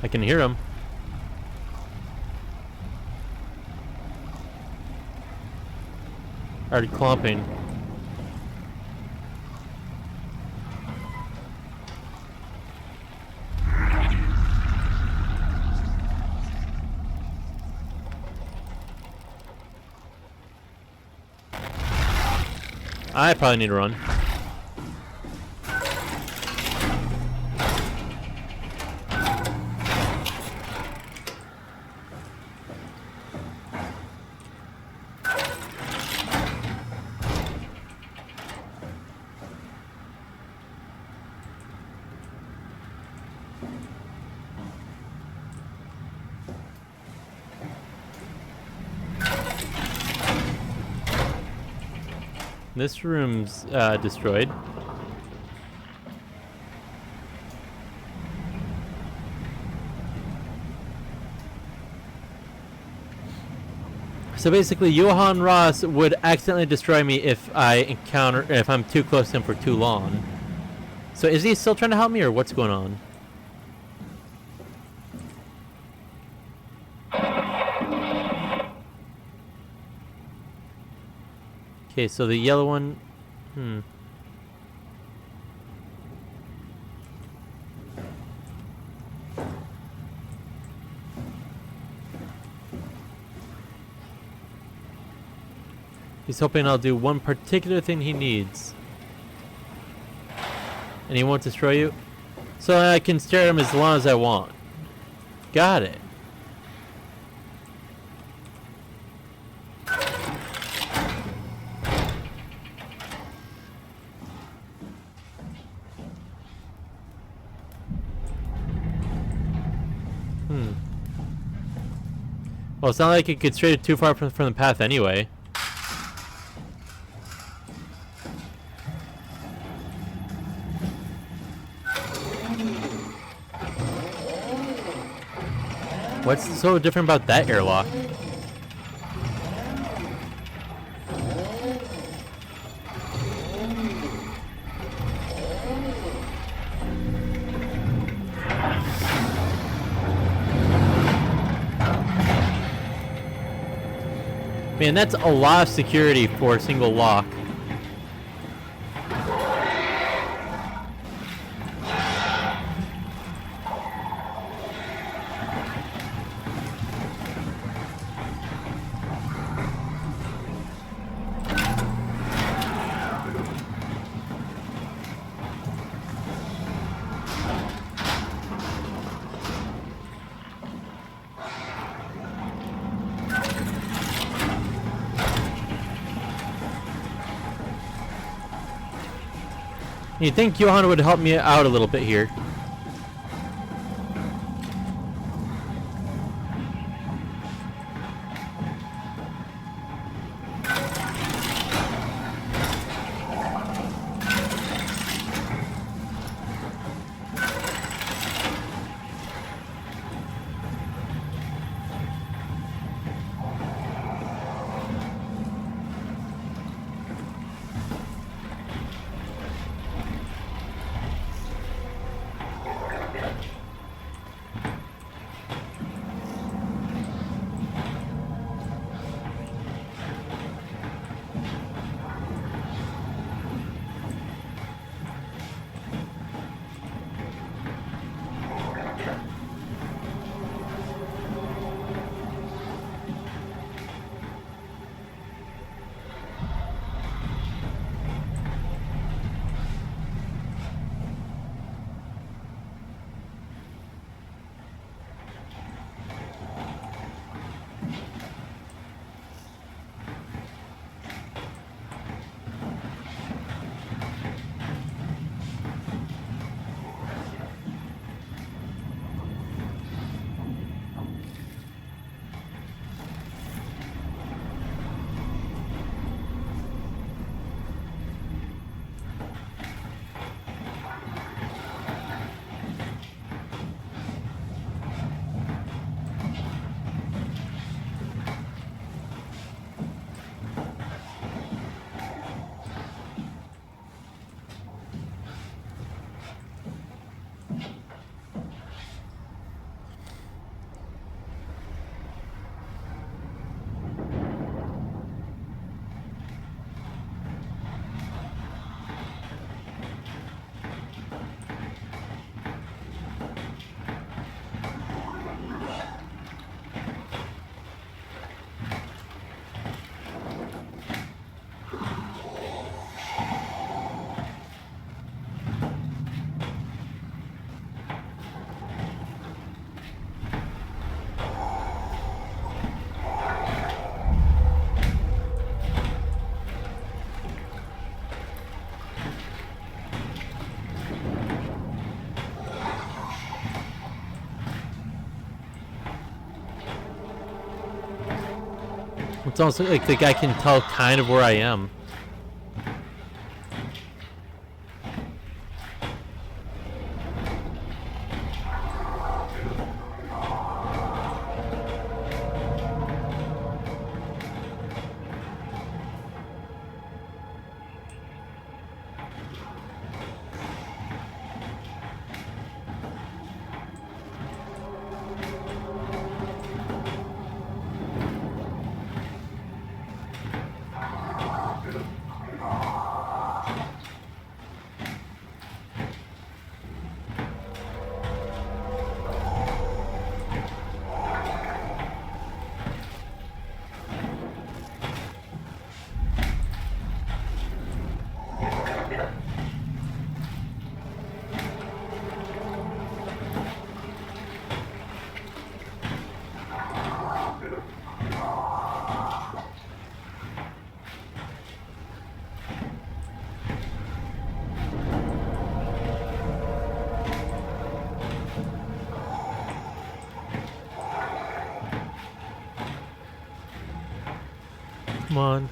I can hear him. Already clomping. I probably need to run. This room's destroyed. So basically, Johan Ross would accidentally destroy me if if I'm too close to him for too long. So is he still trying to help me, or what's going on? Okay, so the yellow one, he's hoping I'll do one particular thing he needs. And he won't destroy you? So I can stare at him as long as I want. Got it. Well, it's not like it could stray too far from the path anyway. What's so different about that airlock? Man, that's a lot of security for a single lock. You'd think Johan would help me out a little bit here. It's almost like the guy can tell kind of where I am. Come on.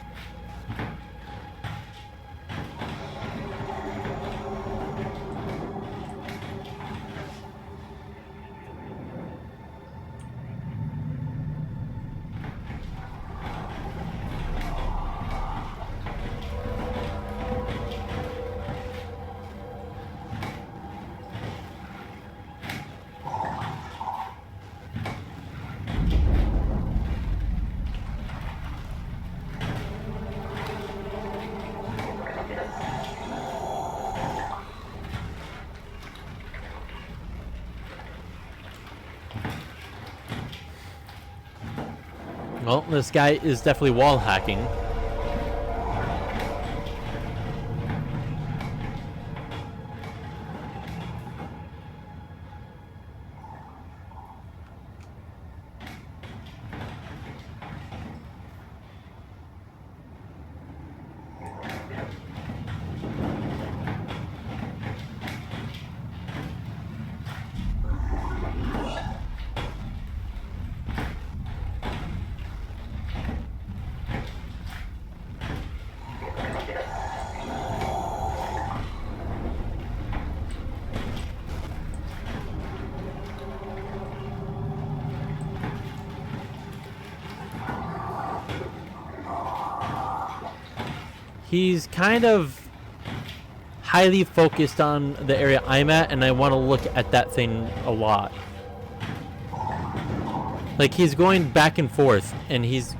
Well, this guy is definitely wall hacking. He's kind of highly focused on the area I'm at, and I want to look at that thing a lot. Like, he's going back and forth, and he's...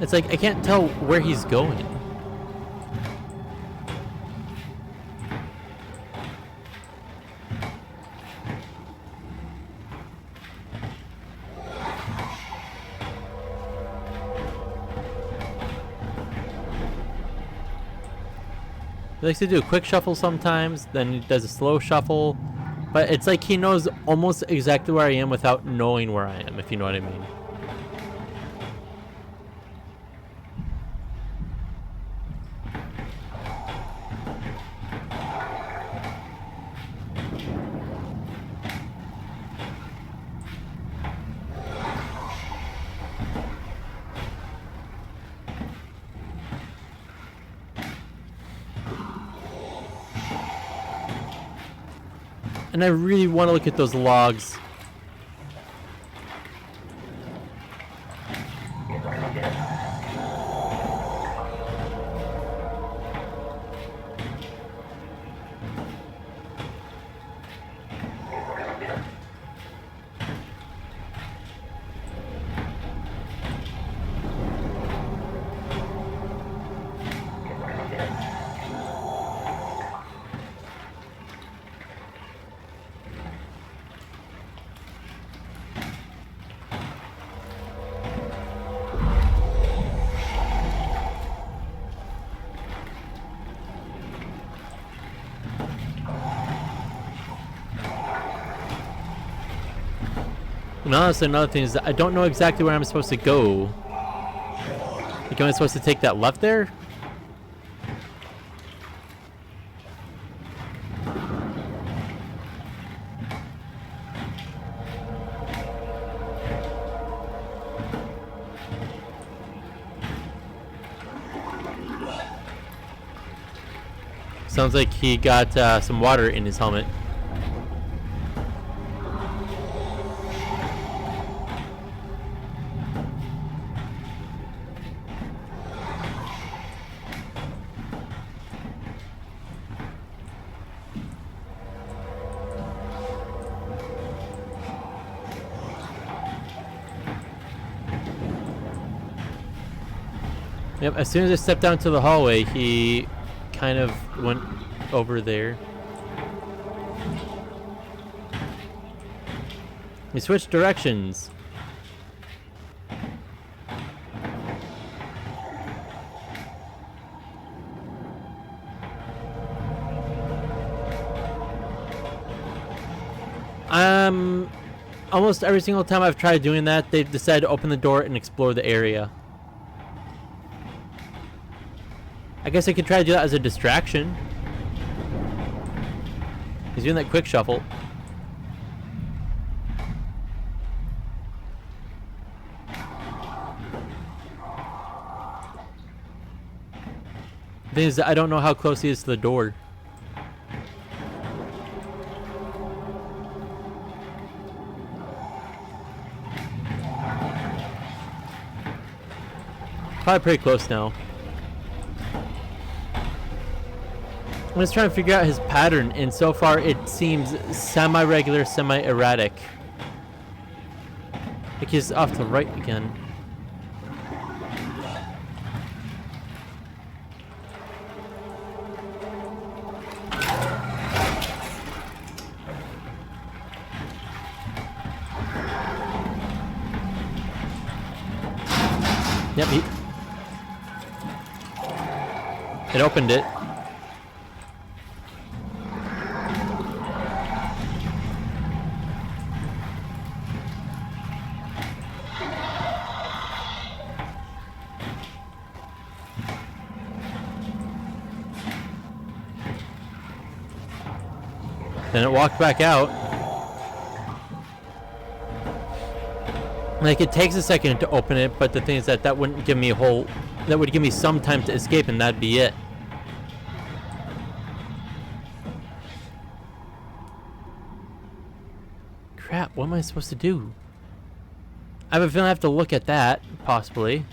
It's like, I can't tell where he's going. He likes to do a quick shuffle sometimes, then he does a slow shuffle. But it's like he knows almost exactly where I am without knowing where I am, if you know what I mean. And I really want to look at those logs. And honestly, another thing is that I don't know exactly where I'm supposed to go. Like, am I supposed to take that left there? Sounds like he got some water in his helmet. Yep, as soon as I stepped down to the hallway, he kind of went over there. We switched directions. Almost every single time I've tried doing that, they've decided to open the door and explore the area. I guess I could try to do that as a distraction. He's doing that quick shuffle. The thing is, I don't know how close he is to the door. Probably pretty close now. I'm just trying to figure out his pattern, and so far it seems semi-regular, semi-erratic. Like he's off to the right again. Yep, it opened it. Then it walked back out. Like, it takes a second to open it, but the thing is that wouldn't give me that would give me some time to escape, and that'd be it. Crap, what am I supposed to do? I have a feeling I have to look at that, possibly.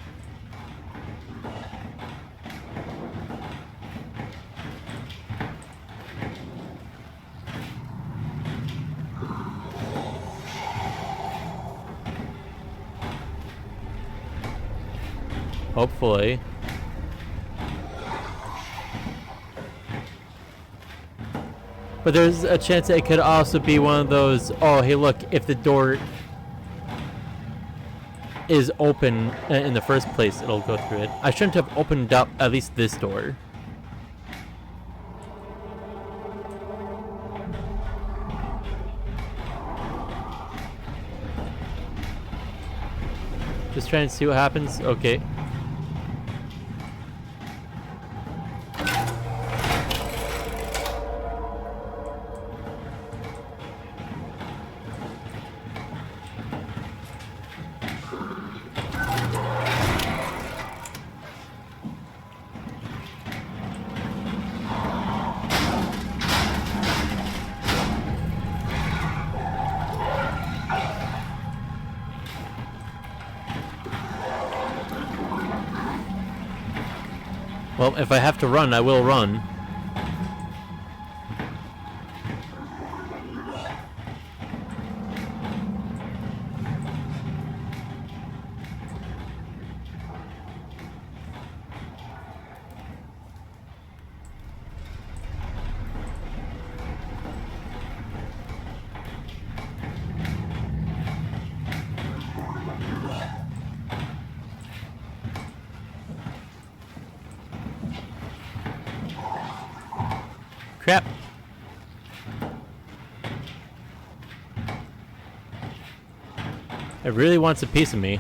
Hopefully. But there's a chance that it could also be one of those, oh, hey, look, if the door is open in the first place, it'll go through it. I shouldn't have opened up at least this door. Just trying to see what happens. Okay. Well, if I have to run, I will run. Crap. It really wants a piece of me.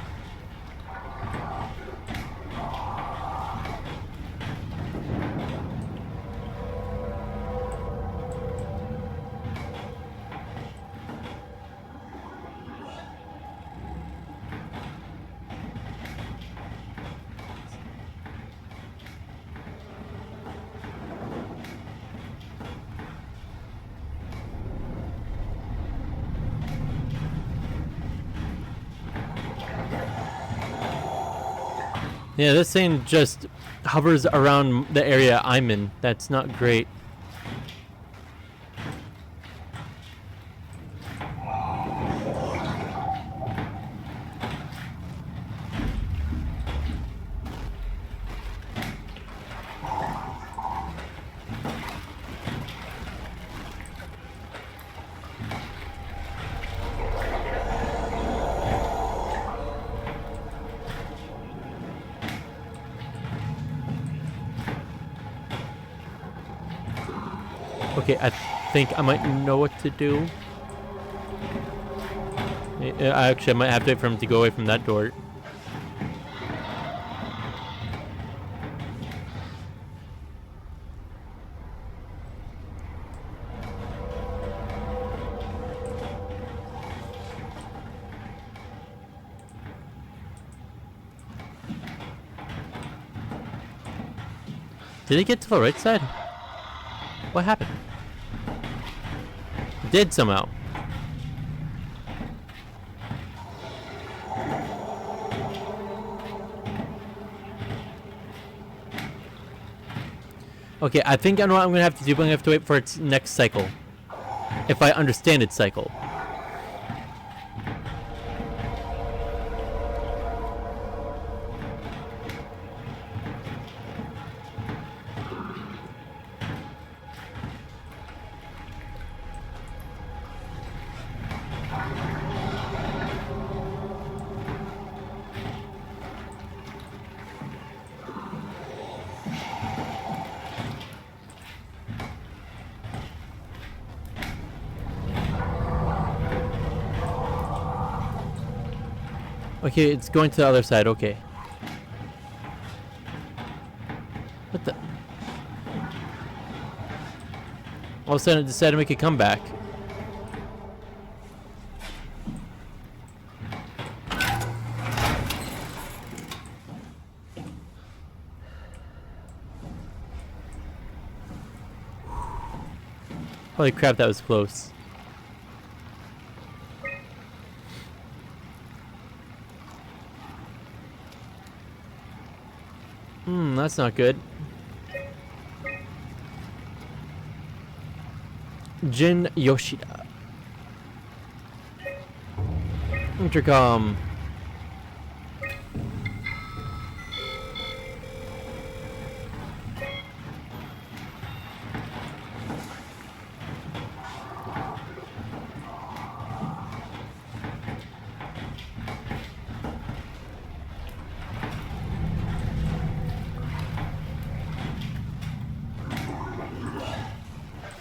Yeah, this thing just hovers around the area I'm in. That's not great. Okay, I think I might know what to do. Actually, I might have to wait for him to go away from that door. Did he get to the right side? What happened? It did somehow. Okay, I think I know what I'm gonna have to do, but I'm gonna have to wait for its next cycle. If I understand its cycle. Okay, it's going to the other side, okay. What the? All of a sudden it decided to make a comeback. Holy crap, that was close. That's not good. Jin Yoshida. Intercom.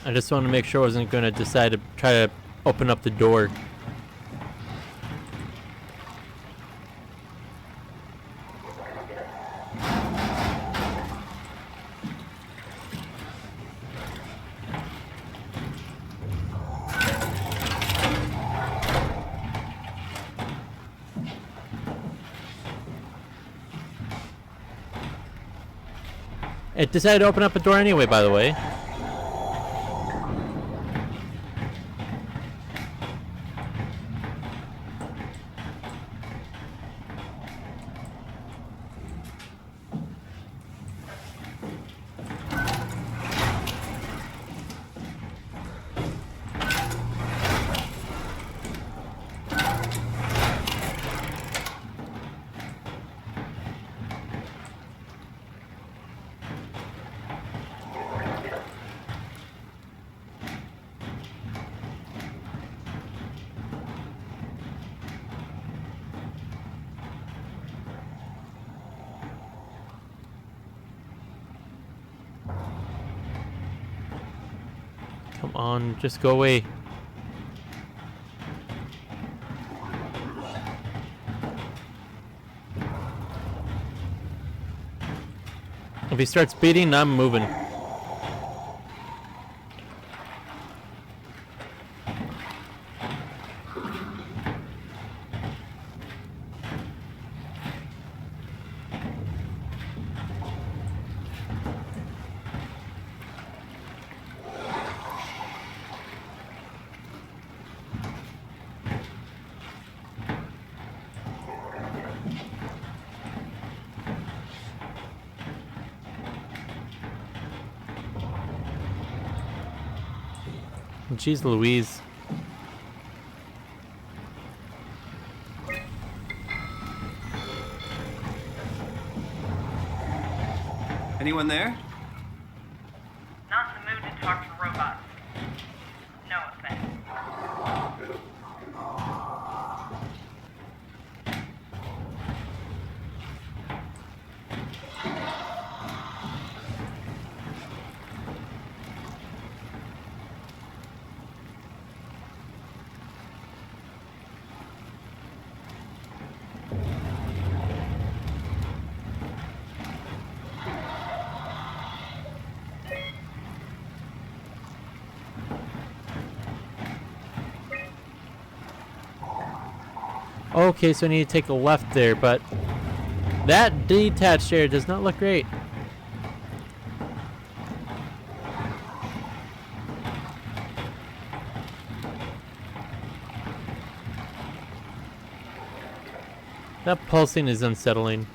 I just want to make sure I wasn't going to decide to try to open up the door. It decided to open up a door anyway, by the way. Come on, just go away. If he starts beating, I'm moving. Jeez Louise. Anyone there? Not in the mood to talk to robots. No offense. Okay, so I need to take a left there, but that detached area does not look great. That pulsing is unsettling.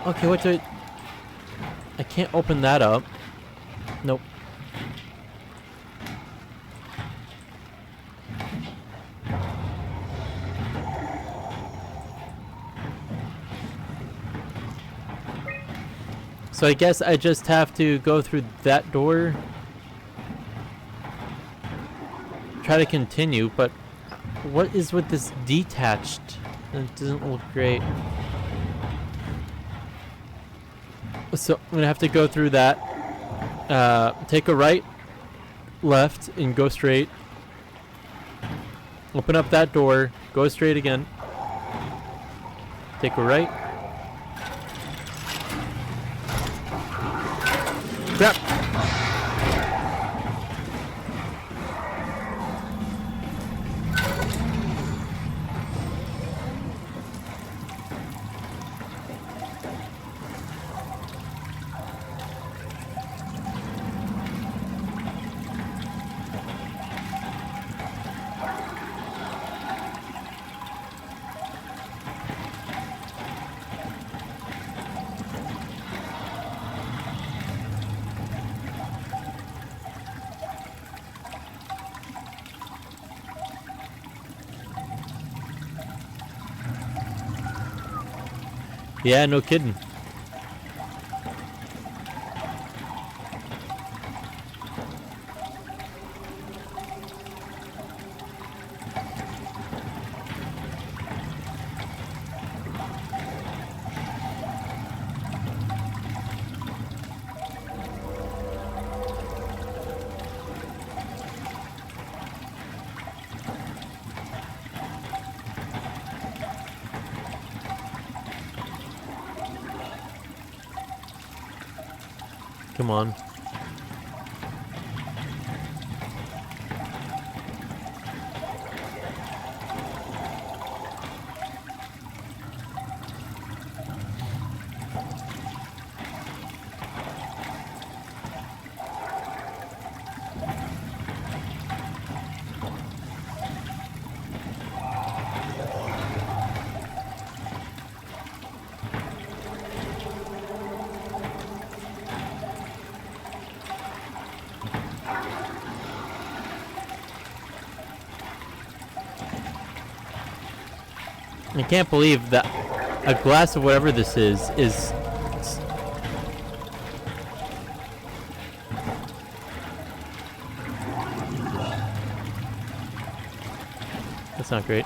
Okay, what do I can't open that up. Nope. So I guess I just have to go through that door. Try to continue, but what is with this detached? It doesn't look great. So I'm gonna have to go through that. Take a right, left, and go straight. Open up that door. Go straight again. Take a right. Crap. Yeah, no kidding. Come on. I can't believe that a glass of whatever this is That's not great.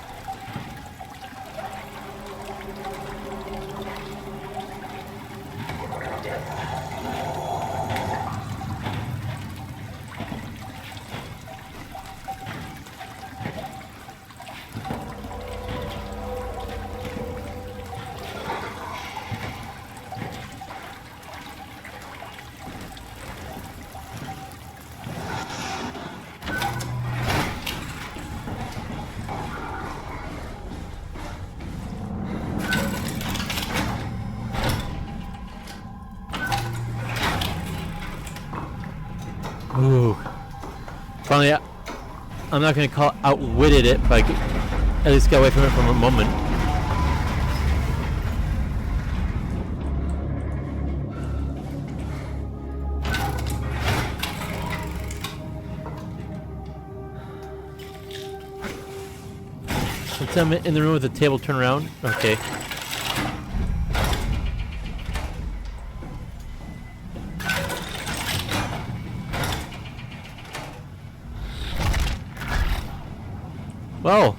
Ooh. Finally, I'm not going to call outwitted it, but I could at least get away from it for a moment. Once I'm in the room with the table, turn around. Okay. Well.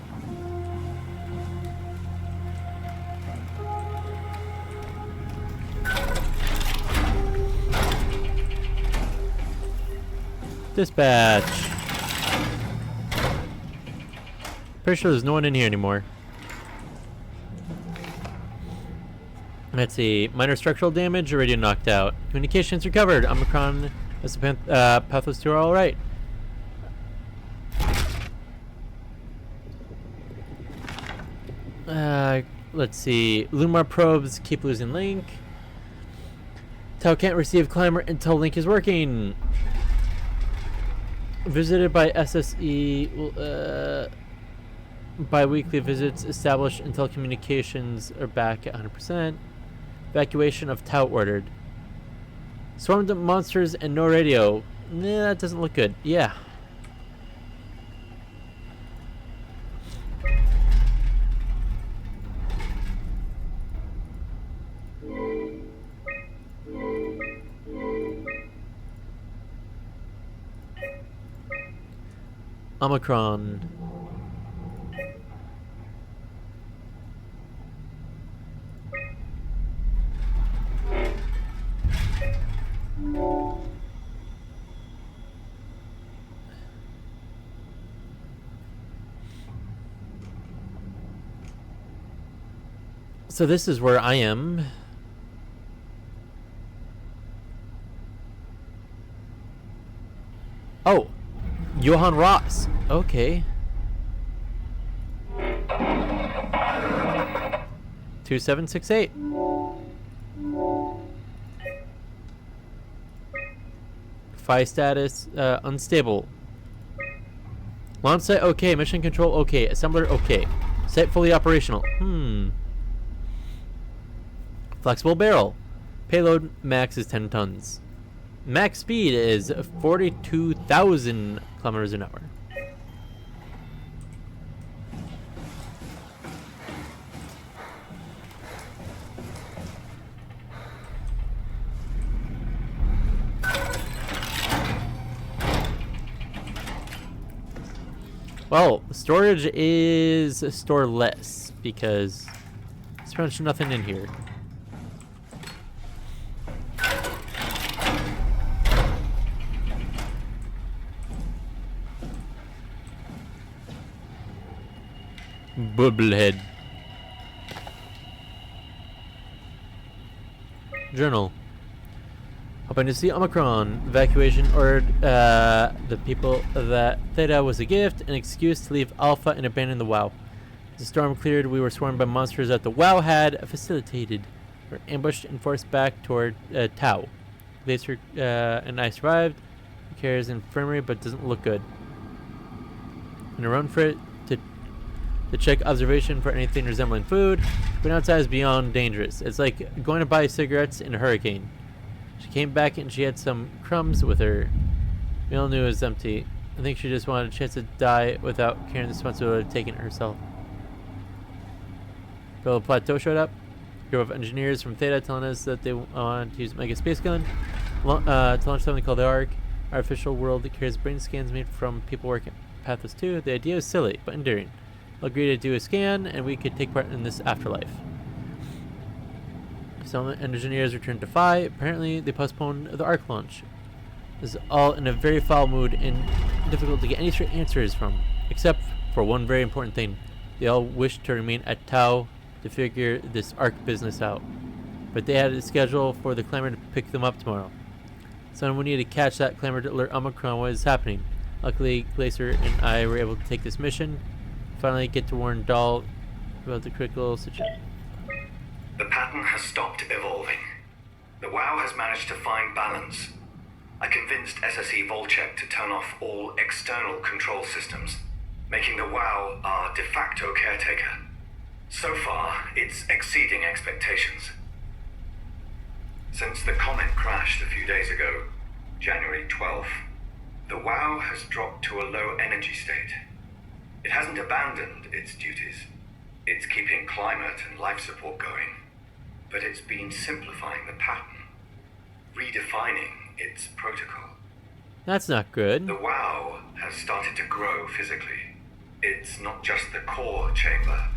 Dispatch. Pretty sure there's no one in here anymore. Let's see. Minor structural damage or radio knocked out. Communications recovered. Omicron as the Pathos 2 are alright. Let's see. Lumar probes keep losing link. Tau can't receive climber until link is working. Visited by SSE. Bi-weekly visits established until communications are back at 100%. Evacuation of Tau ordered. Swarmed of monsters and no radio. Nah, that doesn't look good. Yeah. Omicron. So this is where I am. Oh, Johann Ross. Okay. 2768. Phi status unstable. Launch site okay. Mission control okay. Assembler okay. Site fully operational. Flexible barrel. Payload max is 10 tons. Max speed is 42,000 kilometers an hour. Well, storage is storeless because there's pretty much nothing in here. Bubblehead. Journal. Hoping to see Omicron. Evacuation ordered the people that Theta was a gift, an excuse to leave Alpha and abandon the WoW. As the storm cleared, we were swarmed by monsters that the WoW had facilitated. We were ambushed and forced back toward Tau. Glacier and I survived. The carrier's infirmary, but doesn't look good. In a run for it to check observation for anything resembling food. Going outside is beyond dangerous. It's like going to buy cigarettes in a hurricane. She came back and she had some crumbs with her. We all knew it was empty. I think she just wanted a chance to die without carrying the responsibility of taking it herself. Bill Plateau showed up. A group of engineers from Theta telling us that they wanted to use Mega Space Gun to launch something called the ARC. Artificial world that carries brain scans made from people working at Pathos 2. The idea is silly, but enduring. agree to do a scan, and we could take part in this afterlife. Some engineers returned to Phi. Apparently, they postponed the Ark launch. This is all in a very foul mood and difficult to get any straight answers from, except for one very important thing. They all wished to remain at Tau to figure this Ark business out. But they had a schedule for the clamor to pick them up tomorrow. Someone needed to catch that clamor to alert Omicron what is happening. Luckily, Glacier and I were able to take this mission. Finally get to warn Dahl about the critical situation. The pattern has stopped evolving. The WoW has managed to find balance. I convinced SSE Volchek to turn off all external control systems, making the WoW our de facto caretaker. So far, it's exceeding expectations. Since the comet crashed a few days ago, January 12th, the WoW has dropped to a low energy state. It hasn't abandoned its duties. It's keeping climate and life support going. But it's been simplifying the pattern, redefining its protocol. That's not good. The WoW has started to grow physically. It's not just the core chamber.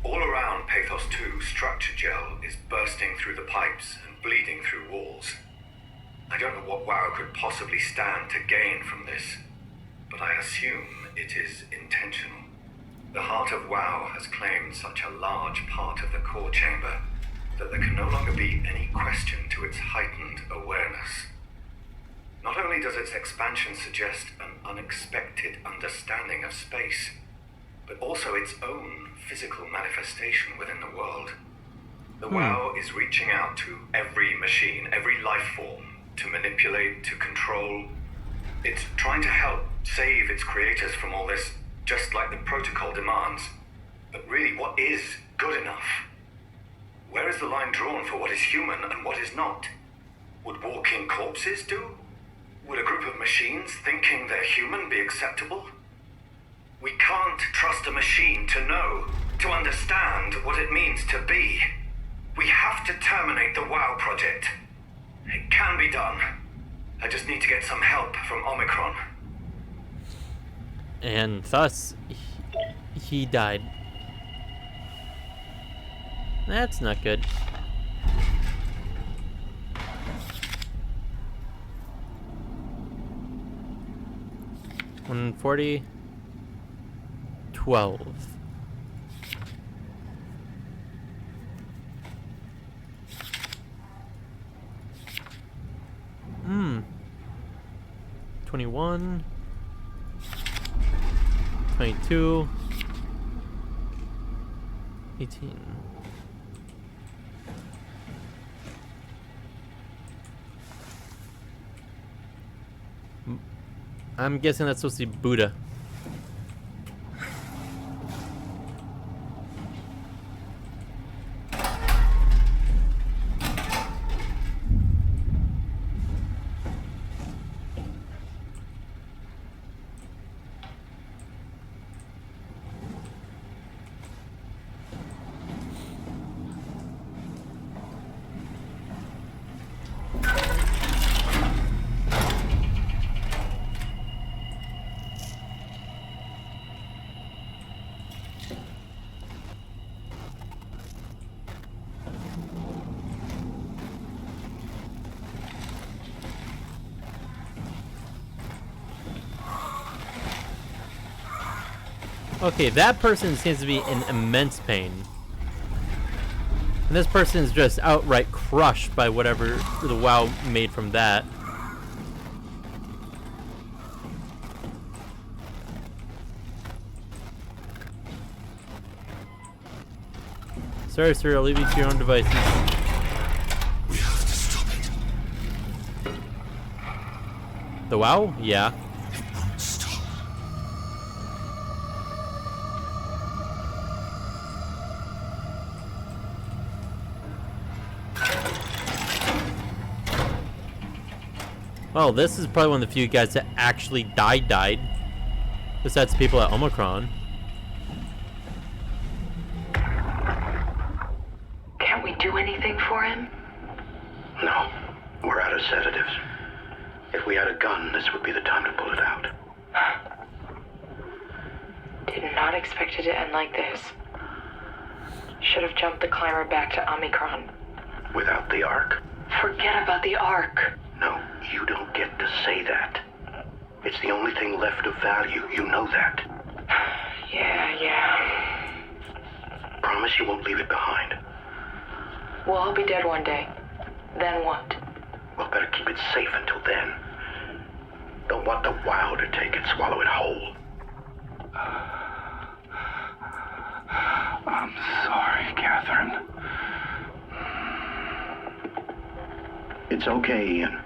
All around Pathos 2 structure gel is bursting through the pipes and bleeding through walls. I don't know what WoW could possibly stand to gain from this, but I assume it is intentional. The heart of WoW has claimed such a large part of the core chamber that there can no longer be any question to its heightened awareness. Not only does its expansion suggest an unexpected understanding of space, but also its own physical manifestation within the world. The WoW is reaching out to every machine, every life form, to manipulate, to control. It's trying to help save its creators from all this, just like the protocol demands. But really, what is good enough? Where is the line drawn for what is human and what is not? Would walking corpses do? Would a group of machines thinking they're human be acceptable? We can't trust a machine to know, to understand what it means to be. We have to terminate the WoW project. It can be done. I just need to get some help from Omicron. And thus, he died. That's not good. $140. 12. Hmm. 21. 22. 18. I'm guessing that's supposed to be Buddha. Okay, that person seems to be in immense pain. And this person is just outright crushed by whatever the WoW made from that. Sorry, sir, I'll leave you to your own devices. We have to stop it. The WoW? Yeah. It won't stop. Well, this is probably one of the few guys that actually died. Besides people at Omicron. Can't we do anything for him? No, we're out of sedatives. If we had a gun, this would be the time to pull it out. Didn't not expect it to end like this. Should have jumped the climber back to Omicron. Without the Ark? Forget about the Ark. No, you don't get to say that. It's the only thing left of value. You know that. Yeah. Promise you won't leave it behind. We'll all be dead one day. Then what? Well, better keep it safe until then. Don't want the wow to take it, swallow it whole. I'm sorry, Catherine. It's okay, Ian.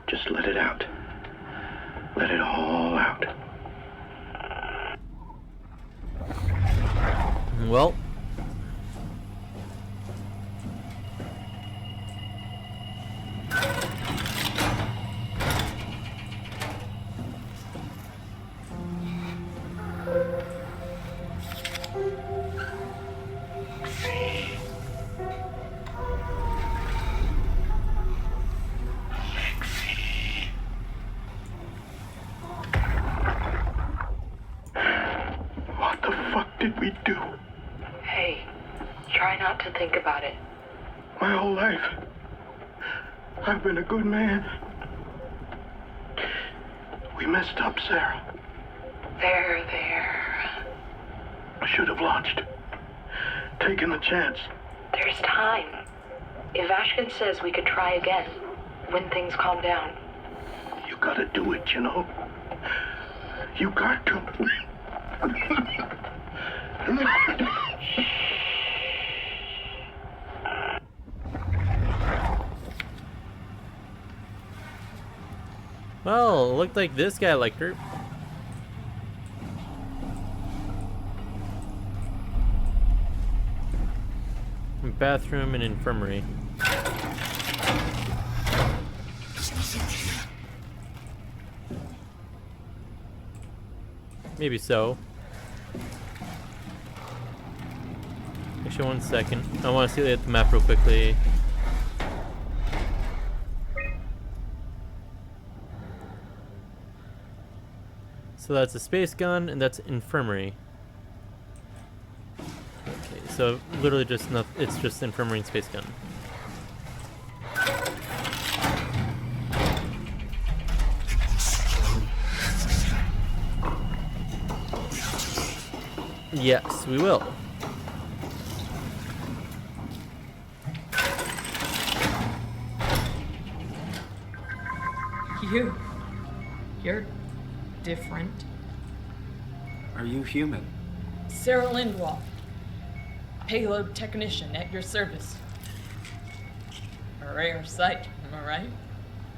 Just let it out. Let it all out. Well. What the fuck did we do? Hey, try not to think about it. My whole life, I've been a good man. We messed up, Sarah. There. I should have launched. Taken the chance. There's time. If Ashkin says we could try again, when things calm down. You gotta do it, you know? You got to. Well, it looked like this guy liked her. Bathroom and infirmary. There's nothing here. Maybe so. Actually, 1 second. I want to see the map real quickly. So that's a space gun, and that's infirmary. Okay, so literally just it's just infirmary and space gun. Yes, we will. You're different. Are you human? Sarah Lindwall, payload technician at your service. A rare sight, am I right?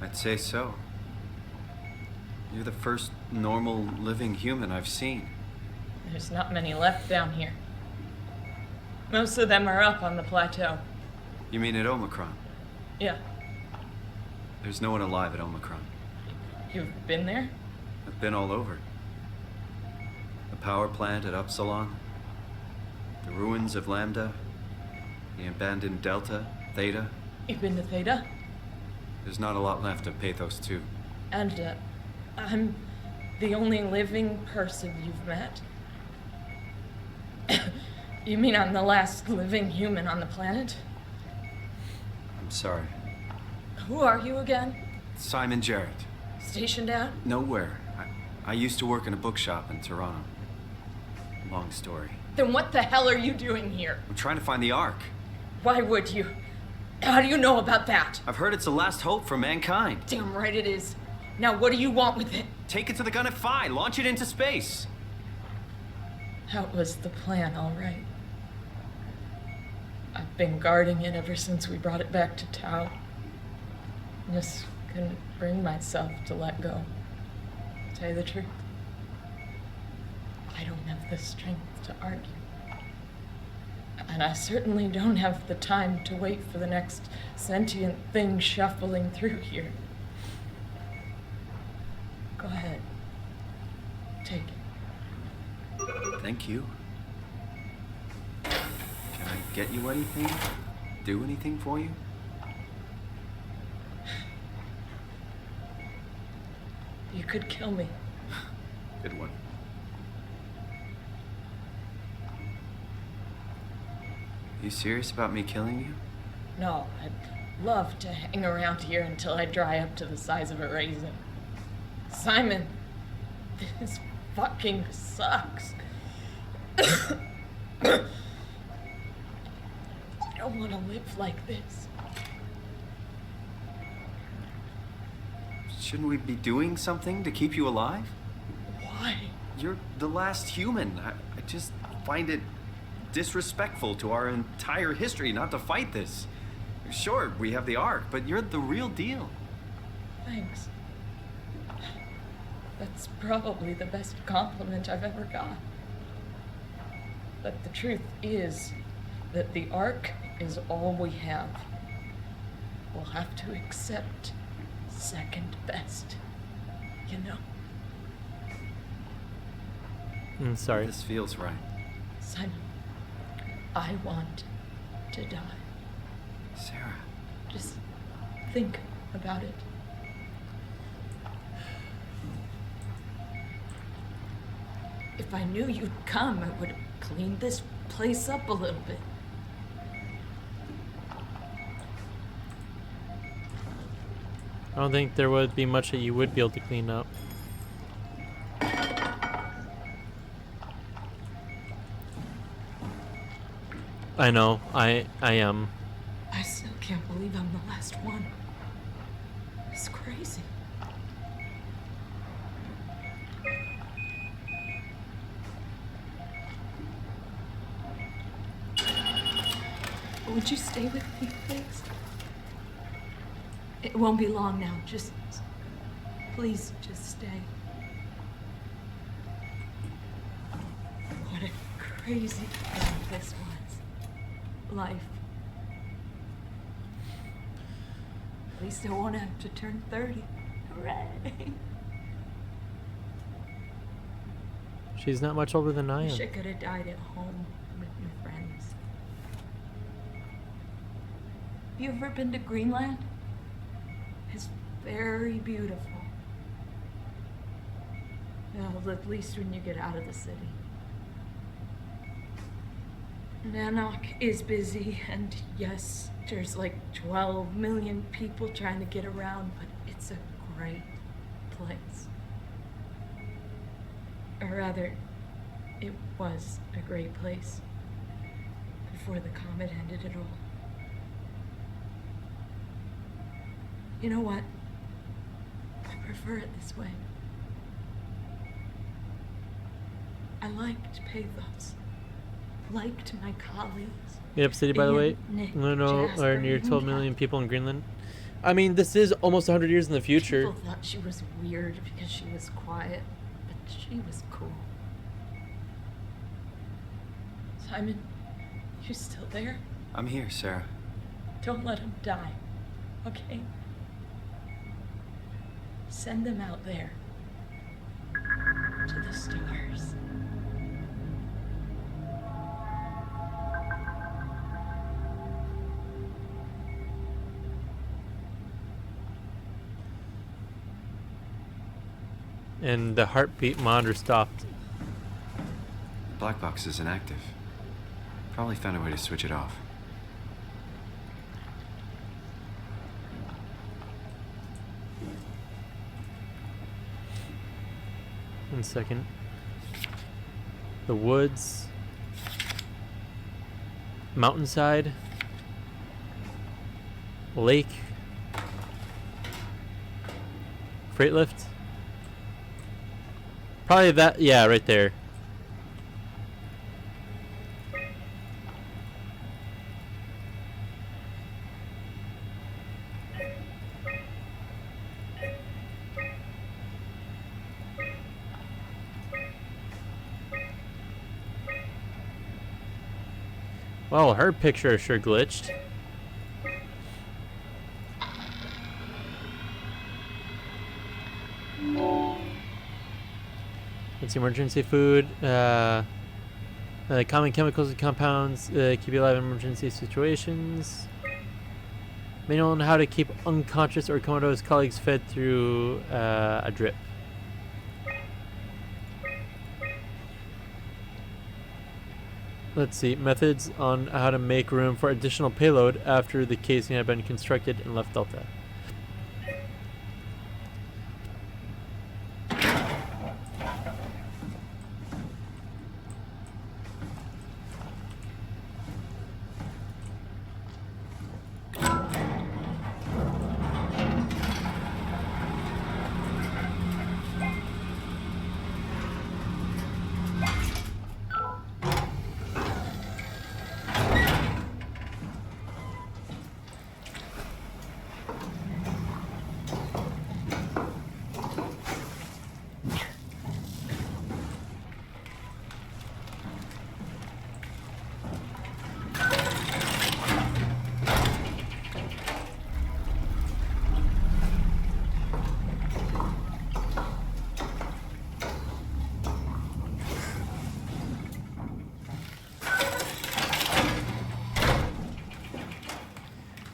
I'd say so. You're the first normal living human I've seen. There's not many left down here. Most of them are up on the plateau. You mean at Omicron? Yeah. There's no one alive at Omicron. You've been there? I've been all over. The power plant at Upsilon, the ruins of Lambda, the abandoned Delta, Theta. You've been to Theta? There's not a lot left of Pathos 2. And, I'm the only living person you've met? You mean I'm the last living human on the planet? I'm sorry. Who are you again? Simon Jarrett. Stationed out? Nowhere. I used to work in a bookshop in Toronto. Long story. Then what the hell are you doing here? I'm trying to find the Ark. Why would you? How do you know about that? I've heard it's the last hope for mankind. Damn right it is. Now what do you want with it? Take it to the Gun at Phi. Launch it into space. That was the plan, all right. I've been guarding it ever since we brought it back to Tau. Just couldn't bring myself to let go. To tell you the truth, I don't have the strength to argue. And I certainly don't have the time to wait for the next sentient thing shuffling through here. Go ahead. Take it. Thank you. Can I get you anything? Do anything for you? You could kill me. Good one. You serious about me killing you? No, I'd love to hang around here until I dry up to the size of a raisin. Simon, this fucking sucks. I don't want to live like this. Shouldn't we be doing something to keep you alive? Why? You're the last human. I just find it disrespectful to our entire history not to fight this. Sure, we have the Ark, but you're the real deal. Thanks. That's probably the best compliment I've ever got. But the truth is that the Ark is all we have. We'll have to accept second best, you know? Sorry. This feels right. Simon, I want to die. Sarah. Just think about it. If I knew you'd come, I would have cleaned this place up a little bit. I don't think there would be much that you would be able to clean up. I know, I am. I still can't believe I'm the last one. It's crazy. Would you stay with me, please? It won't be long now. Please, just stay. What a crazy thing this was. Life. At least I won't have to turn 30. Hooray! She's not much older than I am. Wish I could have died at home with your friends. Have you ever been to Greenland? It's very beautiful. Well, at least when you get out of the city. Nanook is busy, and yes, there's like 12 million people trying to get around, but it's a great place. Or rather, it was a great place before the comet ended it all. You know what? I prefer it this way. I liked Pathos. Liked my colleagues. Yep, city, by the way. Nick, No, Jasper, or near and 12 million people in Greenland. I mean, this is almost 100 years in the future. People thought she was weird because she was quiet, but she was cool. Simon, you still there? I'm here, Sarah. Don't let him die, okay? Send them out there. To the stars. And the heartbeat monitor stopped. The black box is inactive. Probably found a way to switch it off. One second. The woods. Mountainside. Lake. Freight lift. Probably that, yeah, right there. Well, her picture sure glitched. It's emergency food. Common chemicals and compounds keep you alive in emergency situations. Manual on how to keep unconscious or comatose colleagues fed through a drip. Let's see. Methods on how to make room for additional payload after the casing had been constructed and left Delta.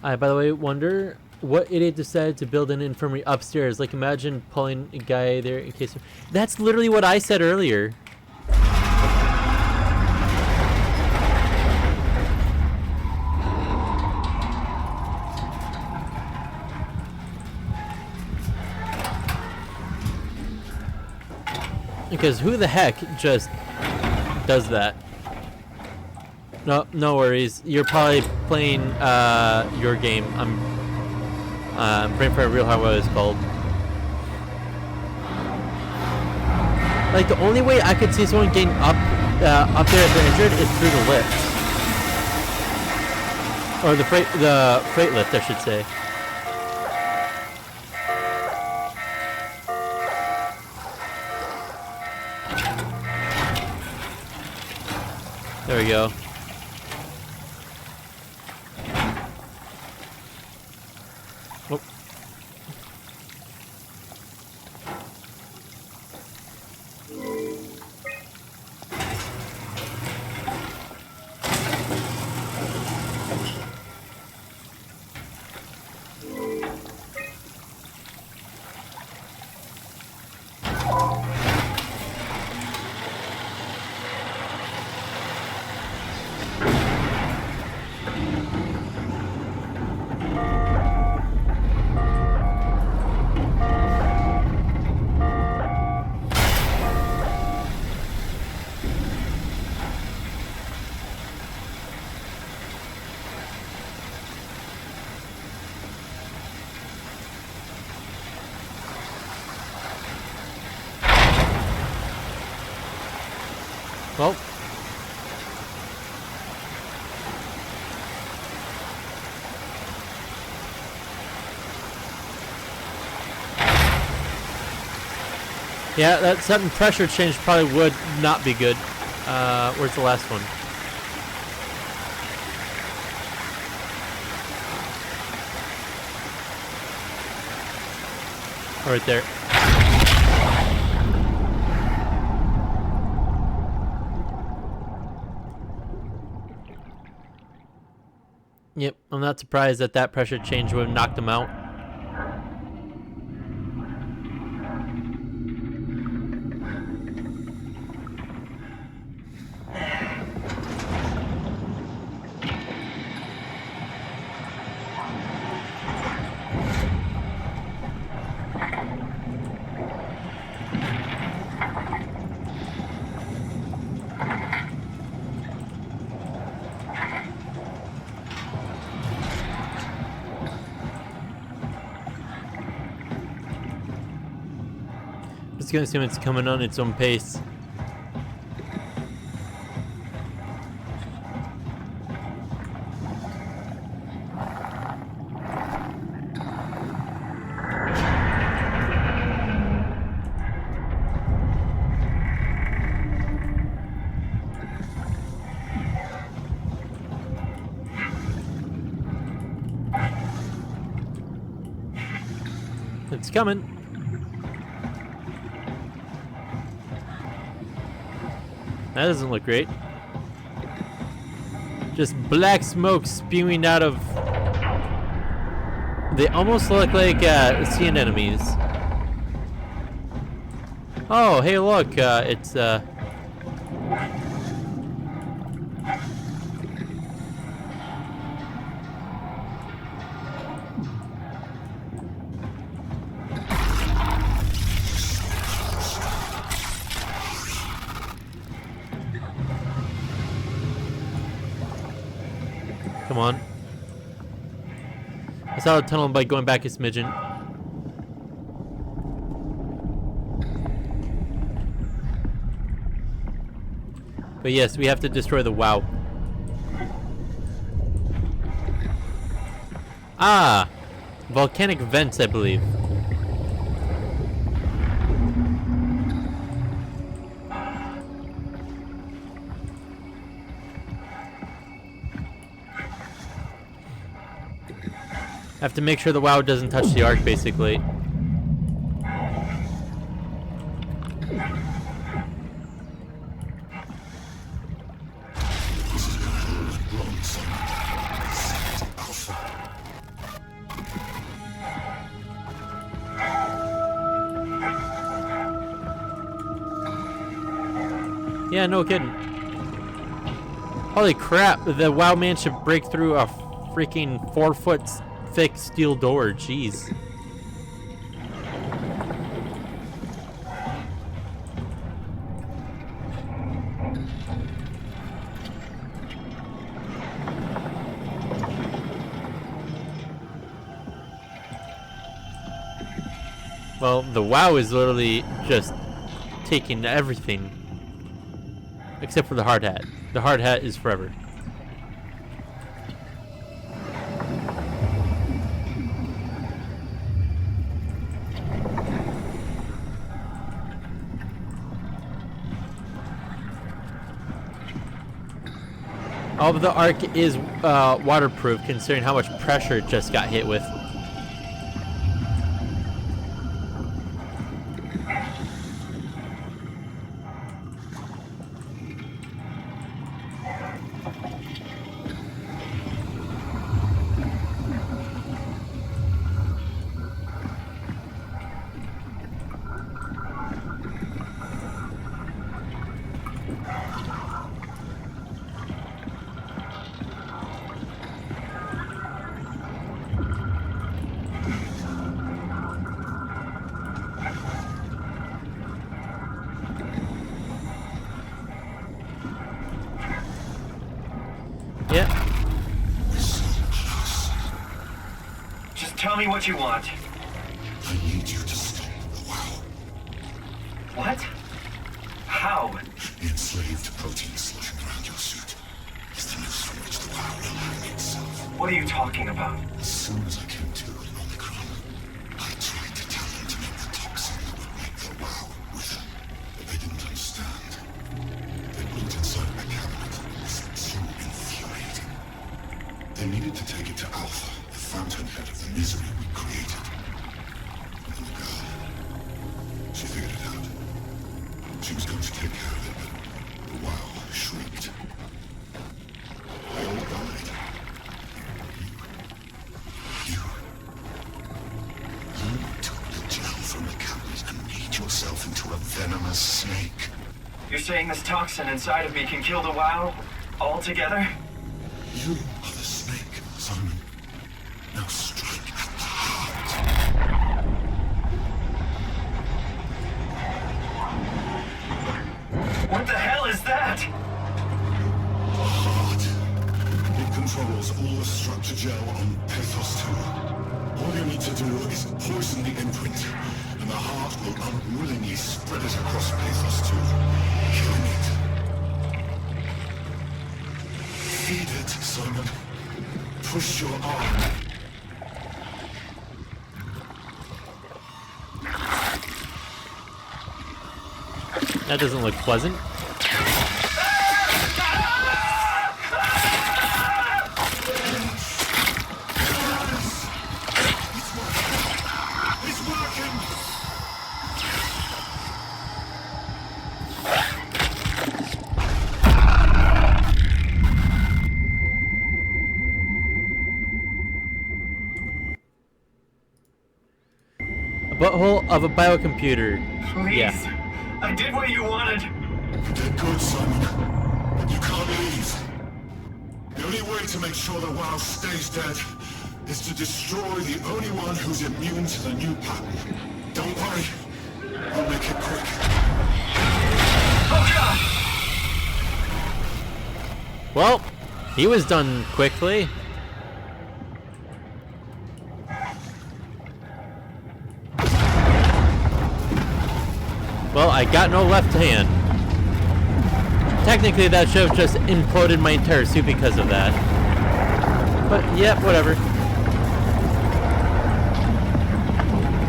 I, by the way, wonder what idiot decided to build an infirmary upstairs. Like, imagine pulling a guy there in case. That's literally what I said earlier. Because who the heck just does that? No, no worries. You're probably playing your game. I'm praying for a real hard what it's called. Like the only way I could see someone getting up there if they're injured is through the lift, or the freight lift, I should say. There we go. Oh. Well, yeah, that sudden pressure change probably would not be good. Where's the last one? Oh, right there. Yep, I'm not surprised that that pressure change would have knocked him out. Just gonna assume it's coming on its own pace. It's coming. That doesn't look great. Just black smoke spewing out of... They almost look like sea anemones. Oh, hey look, it's Come on. I saw the tunnel by going back a smidgen. But yes, we have to destroy the WoW. Ah! Volcanic vents, I believe. I have to make sure the WoW doesn't touch the Ark, basically. Yeah, no kidding. Holy crap, the WoW managed to break through a freaking 4-foot thick steel door, jeez. Well, the WoW is literally just taking everything. Except for the hard hat. The hard hat is forever. All of the Ark is waterproof, considering how much pressure it just got hit with. Tell me what you want. I need you to stop the WoW. What? How? The enslaved protein slushing around your suit is the noose from which the WoW will hang itself. What are you talking about? As soon as I came to in Omicron, I tried to tell them to make the toxin that would make the WoW wither, but they didn't understand. They put it inside a cabinet. It's too infuriating. They needed to take it to Alpha, fountainhead of the misery we created. And then the girl, she figured it out. She was going to take care of it, but the WoW shrieked. They all died. You took the gel from the cabinet and made yourself into a venomous snake. You're saying this toxin inside of me can kill the WoW altogether? You are the snake, Simon. Now strike at the heart. What the hell is that? The heart. It controls all the structure gel on Pathos 2. All you need to do is poison the imprint, and the heart will unwillingly spread it across Pathos 2, killing it. Feed it, Simon. Push your arm. That doesn't look pleasant. It's working! A butthole of a biocomputer. Please. Yeah. I did what you wanted. You did good, Simon. But you can't leave. The only way to make sure the WoW stays dead is to destroy the only one who's immune to the new pattern. Don't worry. I'll make it quick. Oh, God! Well, He was done quickly. Well, I got no left hand. Technically, that should have just imploded my entire suit because of that. But, yeah, whatever.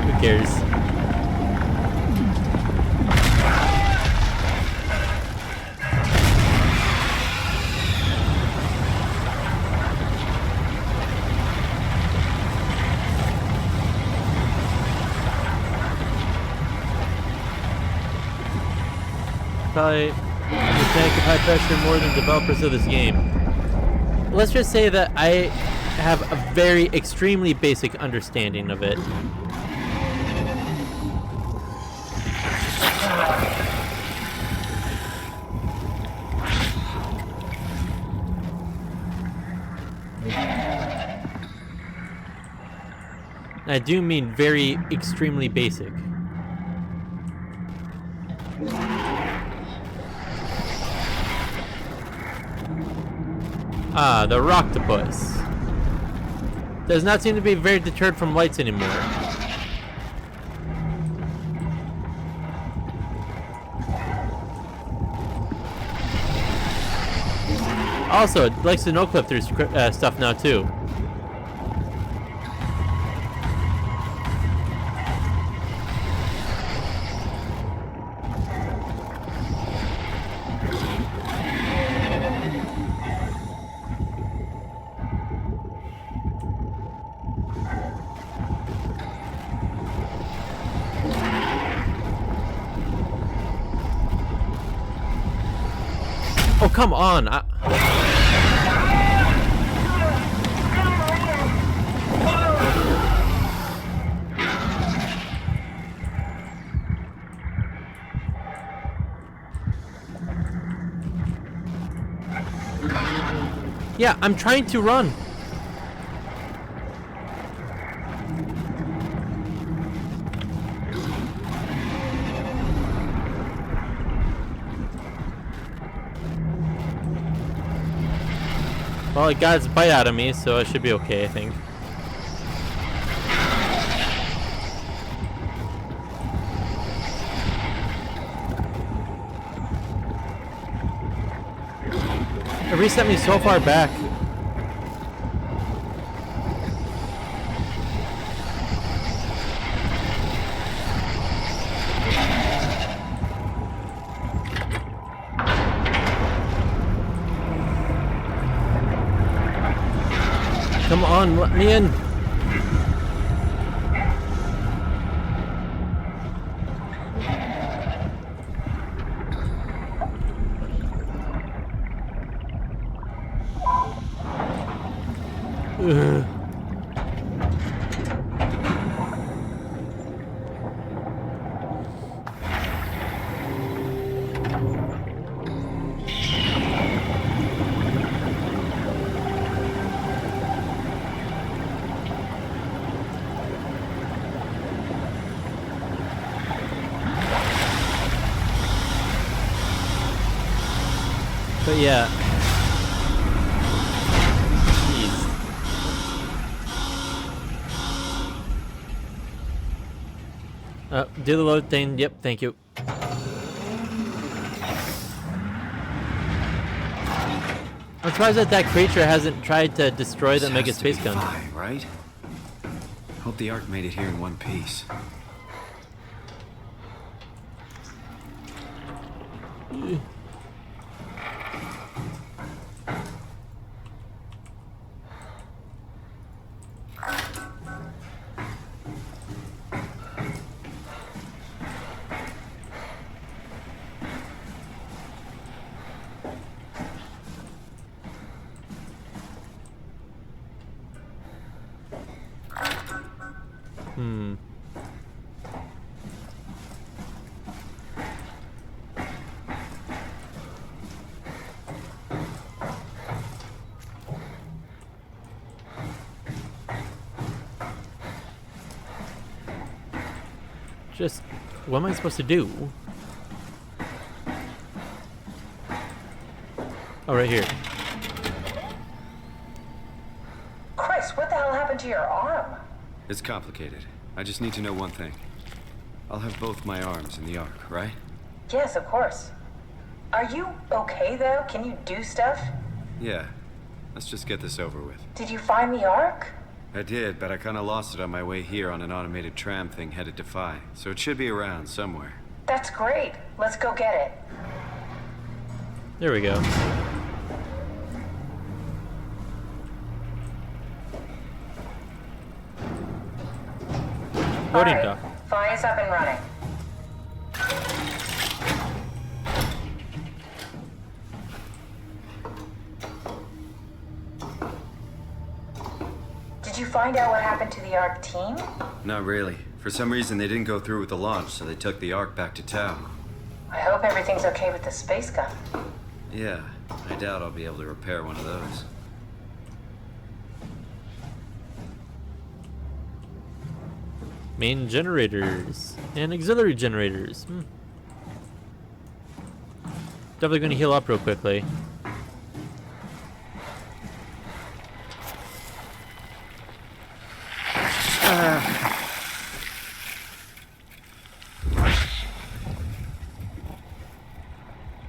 Who cares? Probably mechanic of high pressure more than developers of this game. Let's just say that I have a very extremely basic understanding of it. I do mean very extremely basic. Ah, the Rocktopus. Does not seem to be very deterred from lights anymore. Also, it likes to no-clip through stuff now too. Oh, come on! Yeah, I'm trying to run. Well, it got its bite out of me, so it should be okay, I think. It reset me so far back. Come on, let me in. Ugh. But yeah. Jeez. Do the load thing. Yep, thank you. I'm surprised that that creature hasn't tried to destroy the Mega Space Gun. Right? Hope the Ark made it here in one piece. Just, what am I supposed to do? Oh, right here. Chris, what the hell happened to your arm? It's complicated. I just need to know one thing. I'll have both my arms in the Ark, right? Yes, of course. Are you okay, though? Can you do stuff? Yeah. Let's just get this over with. Did you find the Ark? I did, but I kinda lost it on my way here on an automated tram thing headed to Phi. So it should be around somewhere. That's great. Let's go get it. There we go. Loading dock. Phi is up and running. Did you find out what happened to the Ark team? Not really. For some reason, they didn't go through with the launch, so they took the Ark back to town. I hope everything's okay with the space gun. Yeah, I doubt I'll be able to repair one of those. Main generators and auxiliary generators. Definitely going to heal up real quickly.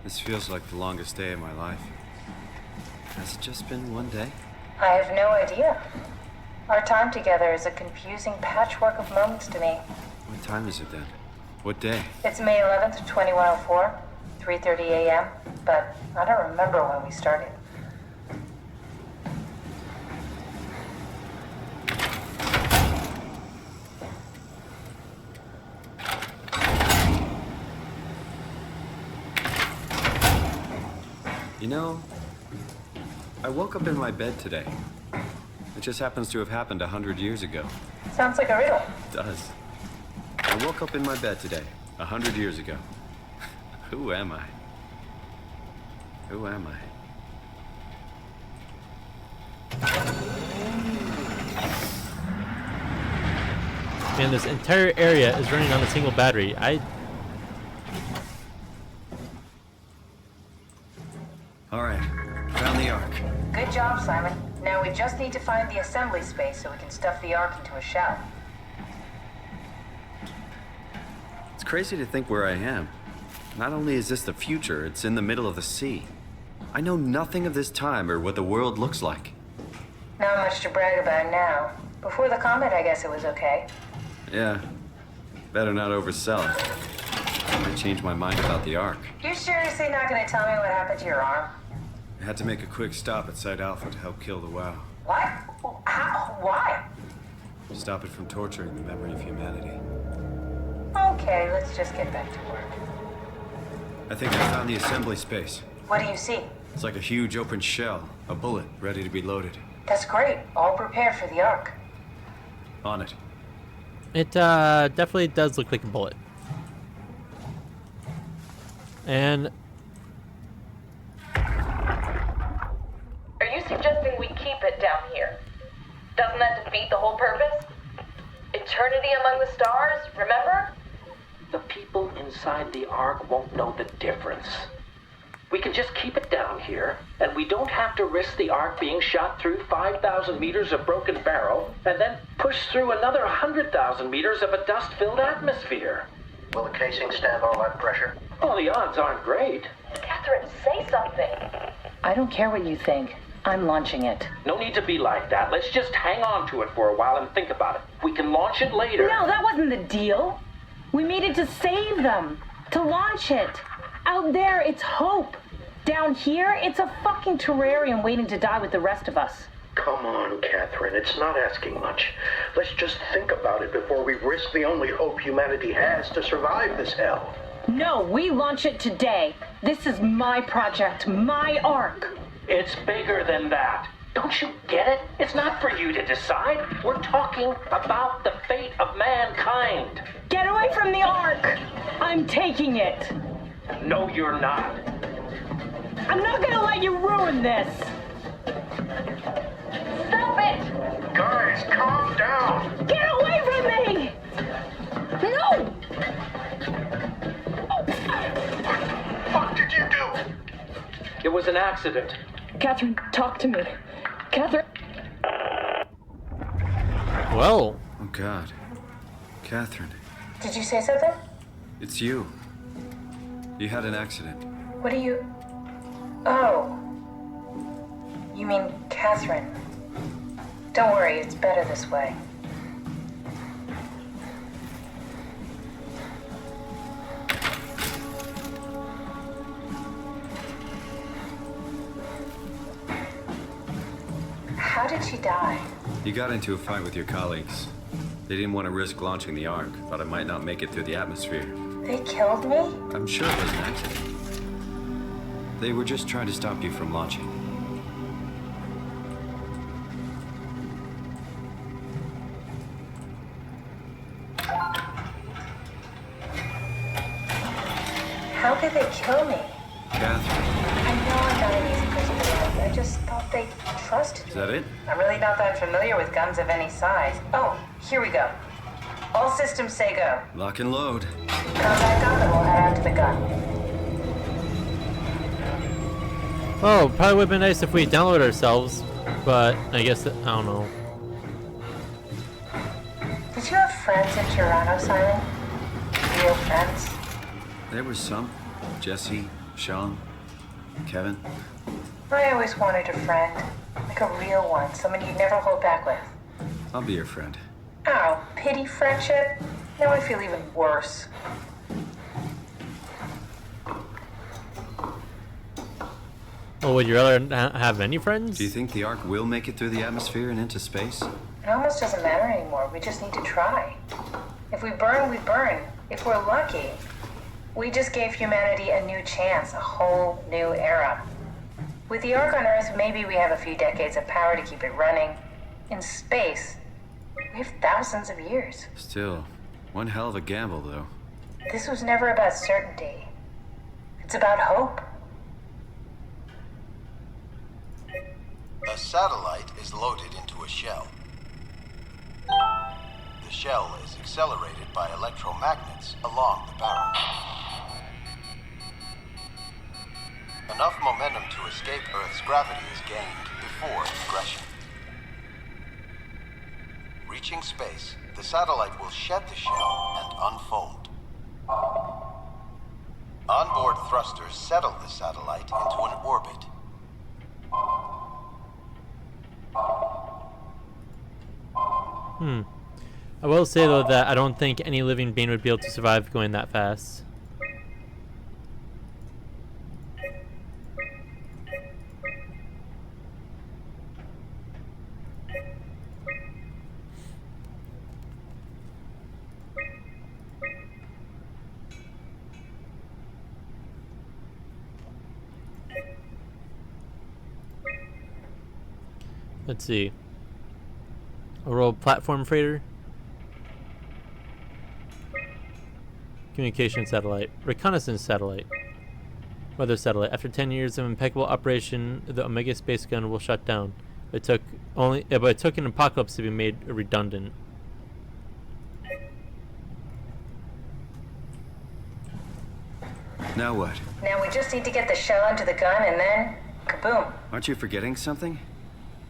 This feels like the longest day of my life. Has it just been one day? I have no idea. Our time together is a confusing patchwork of moments to me. What time is it then? What day? It's May 11th, 2104, 3:30 a.m., but I don't remember when we started. You know, I woke up in my bed today. It just happens to have happened 100 years ago. Sounds like a riddle. It does. I woke up in my bed today, 100 years ago. Who am I? Who am I? Man, this entire area is running on a single battery. All right, found the Ark. Good job, Simon. Now we just need to find the assembly space so we can stuff the Ark into a shell. It's crazy to think where I am. Not only is this the future, it's in the middle of the sea. I know nothing of this time or what the world looks like. Not much to brag about now. Before the comet, I guess it was okay. Yeah, better not oversell it. I might change my mind about the Ark. You seriously not gonna tell me what happened to your arm? I had to make a quick stop at Site Alpha to help kill the WoW. What? How? Why? Stop it from torturing the memory of humanity. Okay, let's just get back to work. I think I found the assembly space. What do you see? It's like a huge open shell, a bullet ready to be loaded. That's great. All prepared for the Ark. On it. It definitely does look like a bullet. And Are you suggesting we keep it down here? Doesn't that defeat the whole purpose? Eternity among the stars, remember? The people inside the Ark won't know the difference. We can just keep it down here, and we don't have to risk the Ark being shot through 5,000 meters of broken barrel, and then push through another 100,000 meters of a dust-filled atmosphere. Will the casing stand all that pressure? Well, the odds aren't great. Catherine, say something. I don't care what you think. I'm launching it. No need to be like that. Let's just hang on to it for a while and think about it. We can launch it later. No, that wasn't the deal. We made it to save them, to launch it. Out there, it's hope. Down here, it's a fucking terrarium waiting to die with the rest of us. Come on, Catherine, it's not asking much. Let's just think about it before we risk the only hope humanity has to survive this hell. No, we launch it today. This is my project, my Ark. It's bigger than that. Don't you get it? It's not for you to decide. We're talking about the fate of mankind. Get away from the Ark! I'm taking it. No, you're not. I'm not gonna let you ruin this. Stop it! Guys, calm down! Get away from me! No! What did you do? It was an accident. Catherine, talk to me. Catherine. Well. Oh, God. Catherine, Did you say something? it's you. You had an accident. What do you... Oh. You mean Catherine. Don't worry, it's better this way. How did she die? You got into a fight with your colleagues. They didn't want to risk launching the Ark. Thought it might not make it through the atmosphere. They killed me? I'm sure it was an accident. They were just trying to stop you from launching. How could they kill me? Catherine, I know I'm not an easy person to like. I just thought they trusted me. is that it? I'm really not that familiar with guns of any size. Oh, here we go. All systems say go. Lock and load. Contact up and we'll head out to the gun. Oh, probably would have been nice if we download ourselves, but I guess, I don't know. Did you have friends in Toronto, Simon? Real friends? There was some. Jesse, Sean, Kevin. I always wanted a friend. Like a real one, someone you'd never hold back with. I'll be your friend. Oh, pity friendship? Now I feel even worse. Well, would you rather have any friends? Do you think the Ark will make it through the atmosphere and into space? It almost doesn't matter anymore. We just need to try. If we burn, we burn. If we're lucky, we just gave humanity a new chance, a whole new era. With the Ark on Earth, maybe we have a few decades of power to keep it running. In space, we have thousands of years. Still, one hell of a gamble, though. This was never about certainty. It's about hope. A satellite is loaded into a shell. The shell is accelerated by electromagnets along the barrel. Enough momentum to escape Earth's gravity is gained before regression. Reaching space, the satellite will shed the shell and unfold. Onboard thrusters settle the satellite into an orbit. I will say, though, that I don't think any living being would be able to survive going that fast. Let's see. A rogue platform freighter. Communication satellite. Reconnaissance satellite. Weather satellite. After 10 years of impeccable operation, the Omega space gun will shut down. It took an apocalypse to be made redundant. Now what? Now we just need to get the shell into the gun and then, kaboom. Aren't you forgetting something?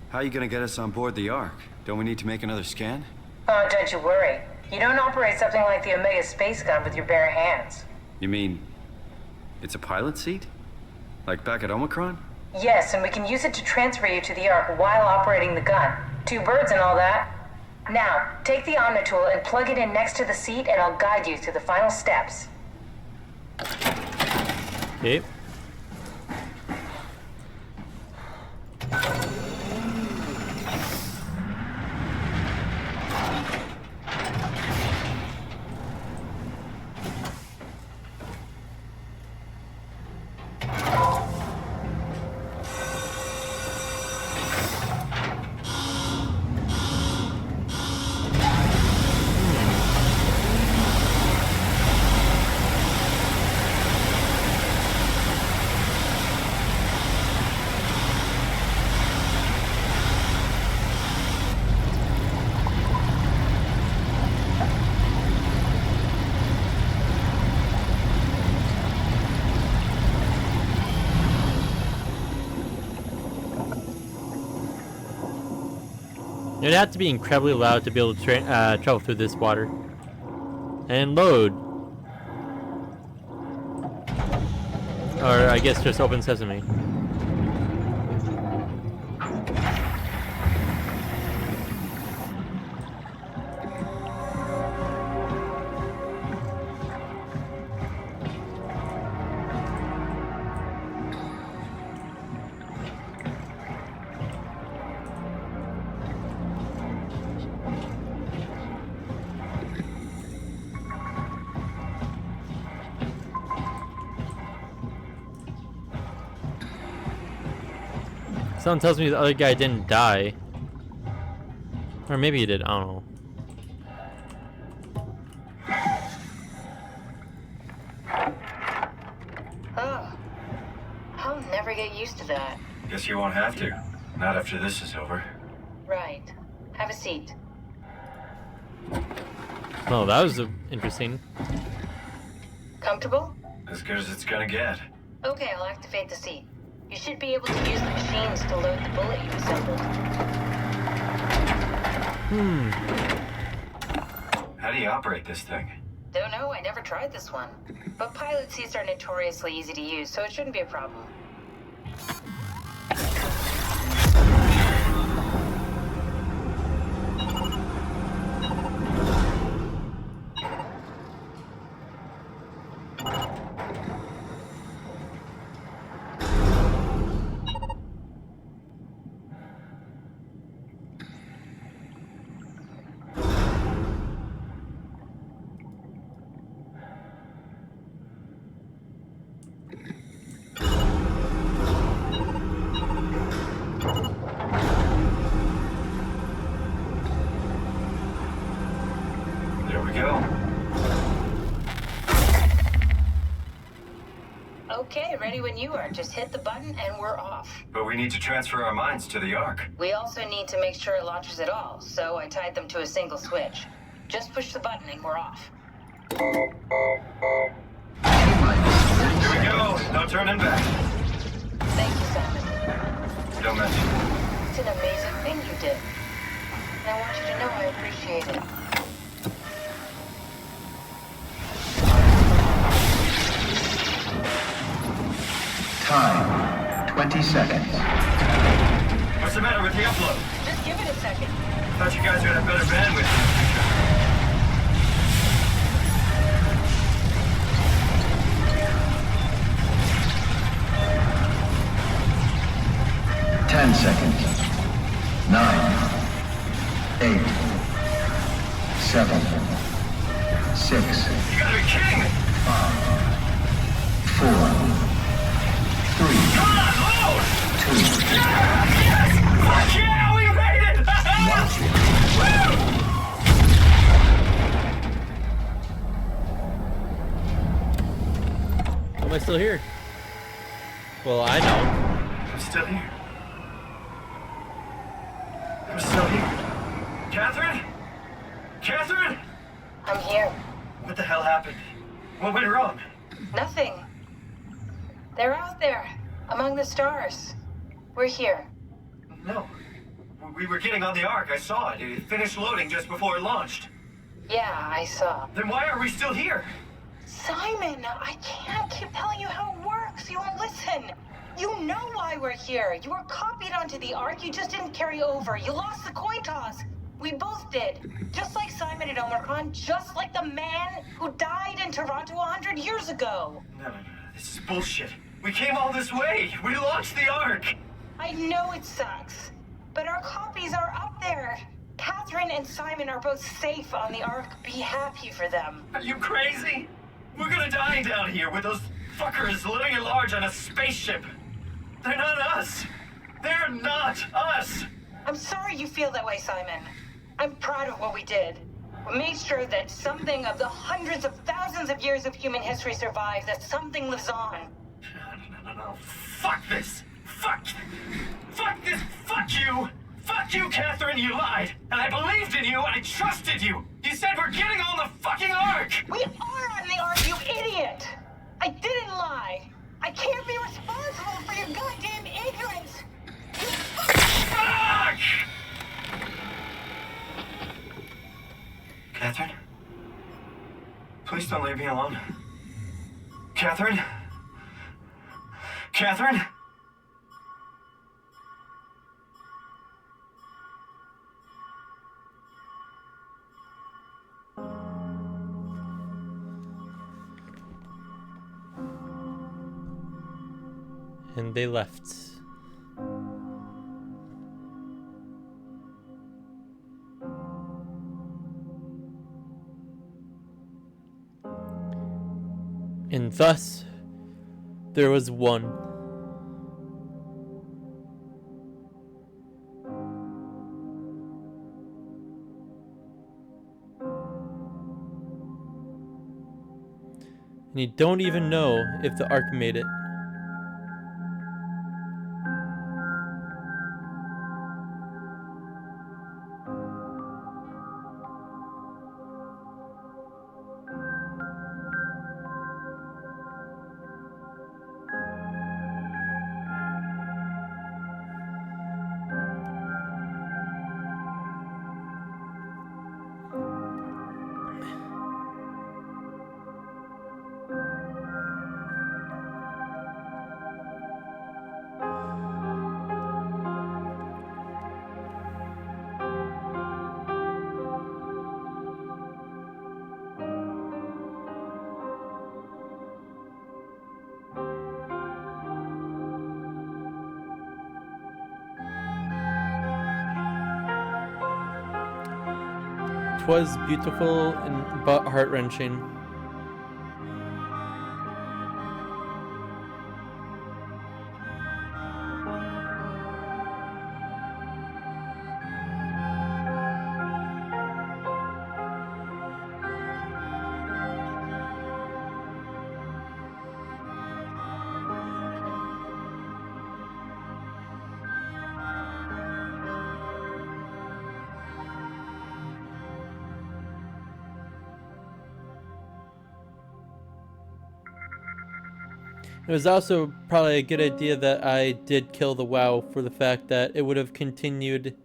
How are you gonna get us on board the Ark? Don't we need to make another scan? Oh, don't you worry. You don't operate something like the Omega space gun with your bare hands. You mean, it's a pilot seat? Like back at Omicron? Yes, and we can use it to transfer you to the Ark while operating the gun. 2 birds and all that. Now, take the Omnitool and plug it in next to the seat and I'll guide you through the final steps. Okay. It'd have to be incredibly loud to be able to travel through this water. And load. Or I guess just open sesame. Someone tells me the other guy didn't die. Or maybe he did, I don't know. Oh. I'll never get used to that. Guess you won't have to. Not after this is over. Right. Have a seat. Oh, that was interesting. Comfortable? As good as it's gonna get. Okay, I'll activate the seat. You should be able to use the machines to load the bullet you assembled. How do you operate this thing? Don't know, I never tried this one. But pilot seats are notoriously easy to use, so it shouldn't be a problem. Okay, ready when you are. Just hit the button and we're off. But we need to transfer our minds to the Ark. We also need to make sure it launches at all, so I tied them to a single switch. Just push the button and we're off. Here we go. No turning back. Thank you, Simon. Don't mention it. It's an amazing thing you did. And I want you to know I appreciate it. Time, 20 seconds. What's the matter with the upload? Just give it a second. Thought you guys would have better bandwidth in the future. 10 seconds. 9, 8, 7, 6. You gotta be kidding me! 5, 4. 3, 2. Yes! Fuck yeah! We made it! Am I still here? Well, I know. I'm still here. I'm still here. Catherine? Catherine? I'm here. What the hell happened? What went wrong? Nothing. They're out there, among the stars. We're here. No. We were getting on the Ark. I saw it. It finished loading just before it launched. Yeah, I saw. Then why are we still here? Simon, I can't keep telling you how it works. You won't listen. You know why we're here. You were copied onto the Ark. You just didn't carry over. You lost the coin toss. We both did. Just like Simon at Omicron, just like the man who died in Toronto 100 years ago. No. This is bullshit. We came all this way. We launched the Ark. I know it sucks, but our copies are up there. Catherine and Simon are both safe on the Ark. Be happy for them. Are you crazy? We're gonna die down here with those fuckers living at large on a spaceship. They're not us. They're not us. I'm sorry you feel that way, Simon. I'm proud of what we did. We made sure that something of the hundreds of thousands of years of human history survives, that something lives on. No. Fuck this. Fuck this. Fuck you. Fuck you, Catherine. You lied. And I believed in you. I trusted you. You said we're getting on the fucking Ark. We are on the Ark, you idiot. I didn't lie. I can't be responsible for your goddamn ignorance. Fuck! Catherine? Please don't leave me alone. Catherine? Catherine? And they left. And thus, there was one. And you don't even know if the Ark made it. Was beautiful and but heart-wrenching. It was also probably a good idea that I did kill the WoW for the fact that it would have continued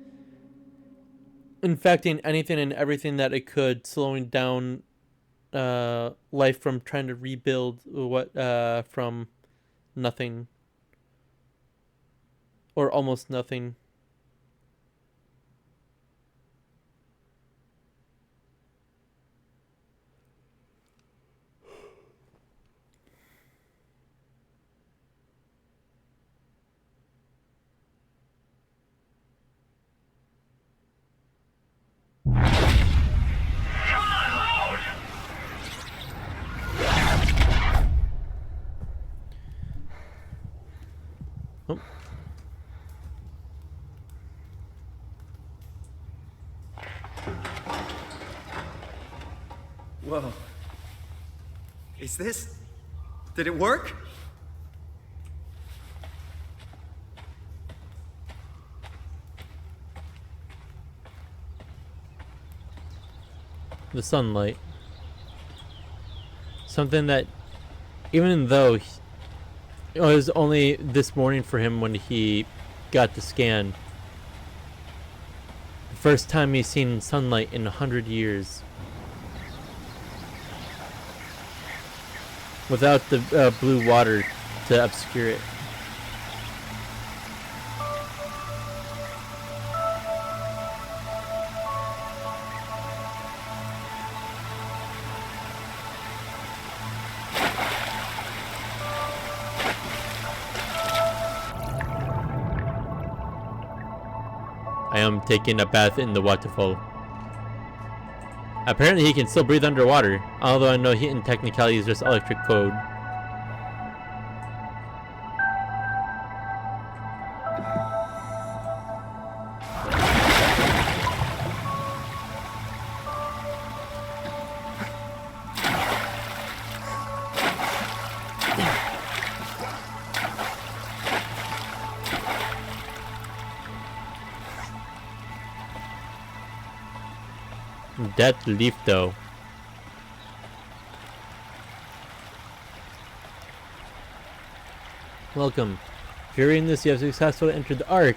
infecting anything and everything that it could, slowing down life from trying to rebuild from nothing or almost nothing. Whoa. Is this... Did it work? The sunlight. Something that, even though it was only this morning for him when he got the scan, the first time he's seen sunlight in 100 years. Without the blue water to obscure it. I am taking a bath in the waterfall. Apparently he can still breathe underwater, although I know he in technicality is just electric code. That leaf though. Welcome. If you're reading this, you have successfully entered the Ark.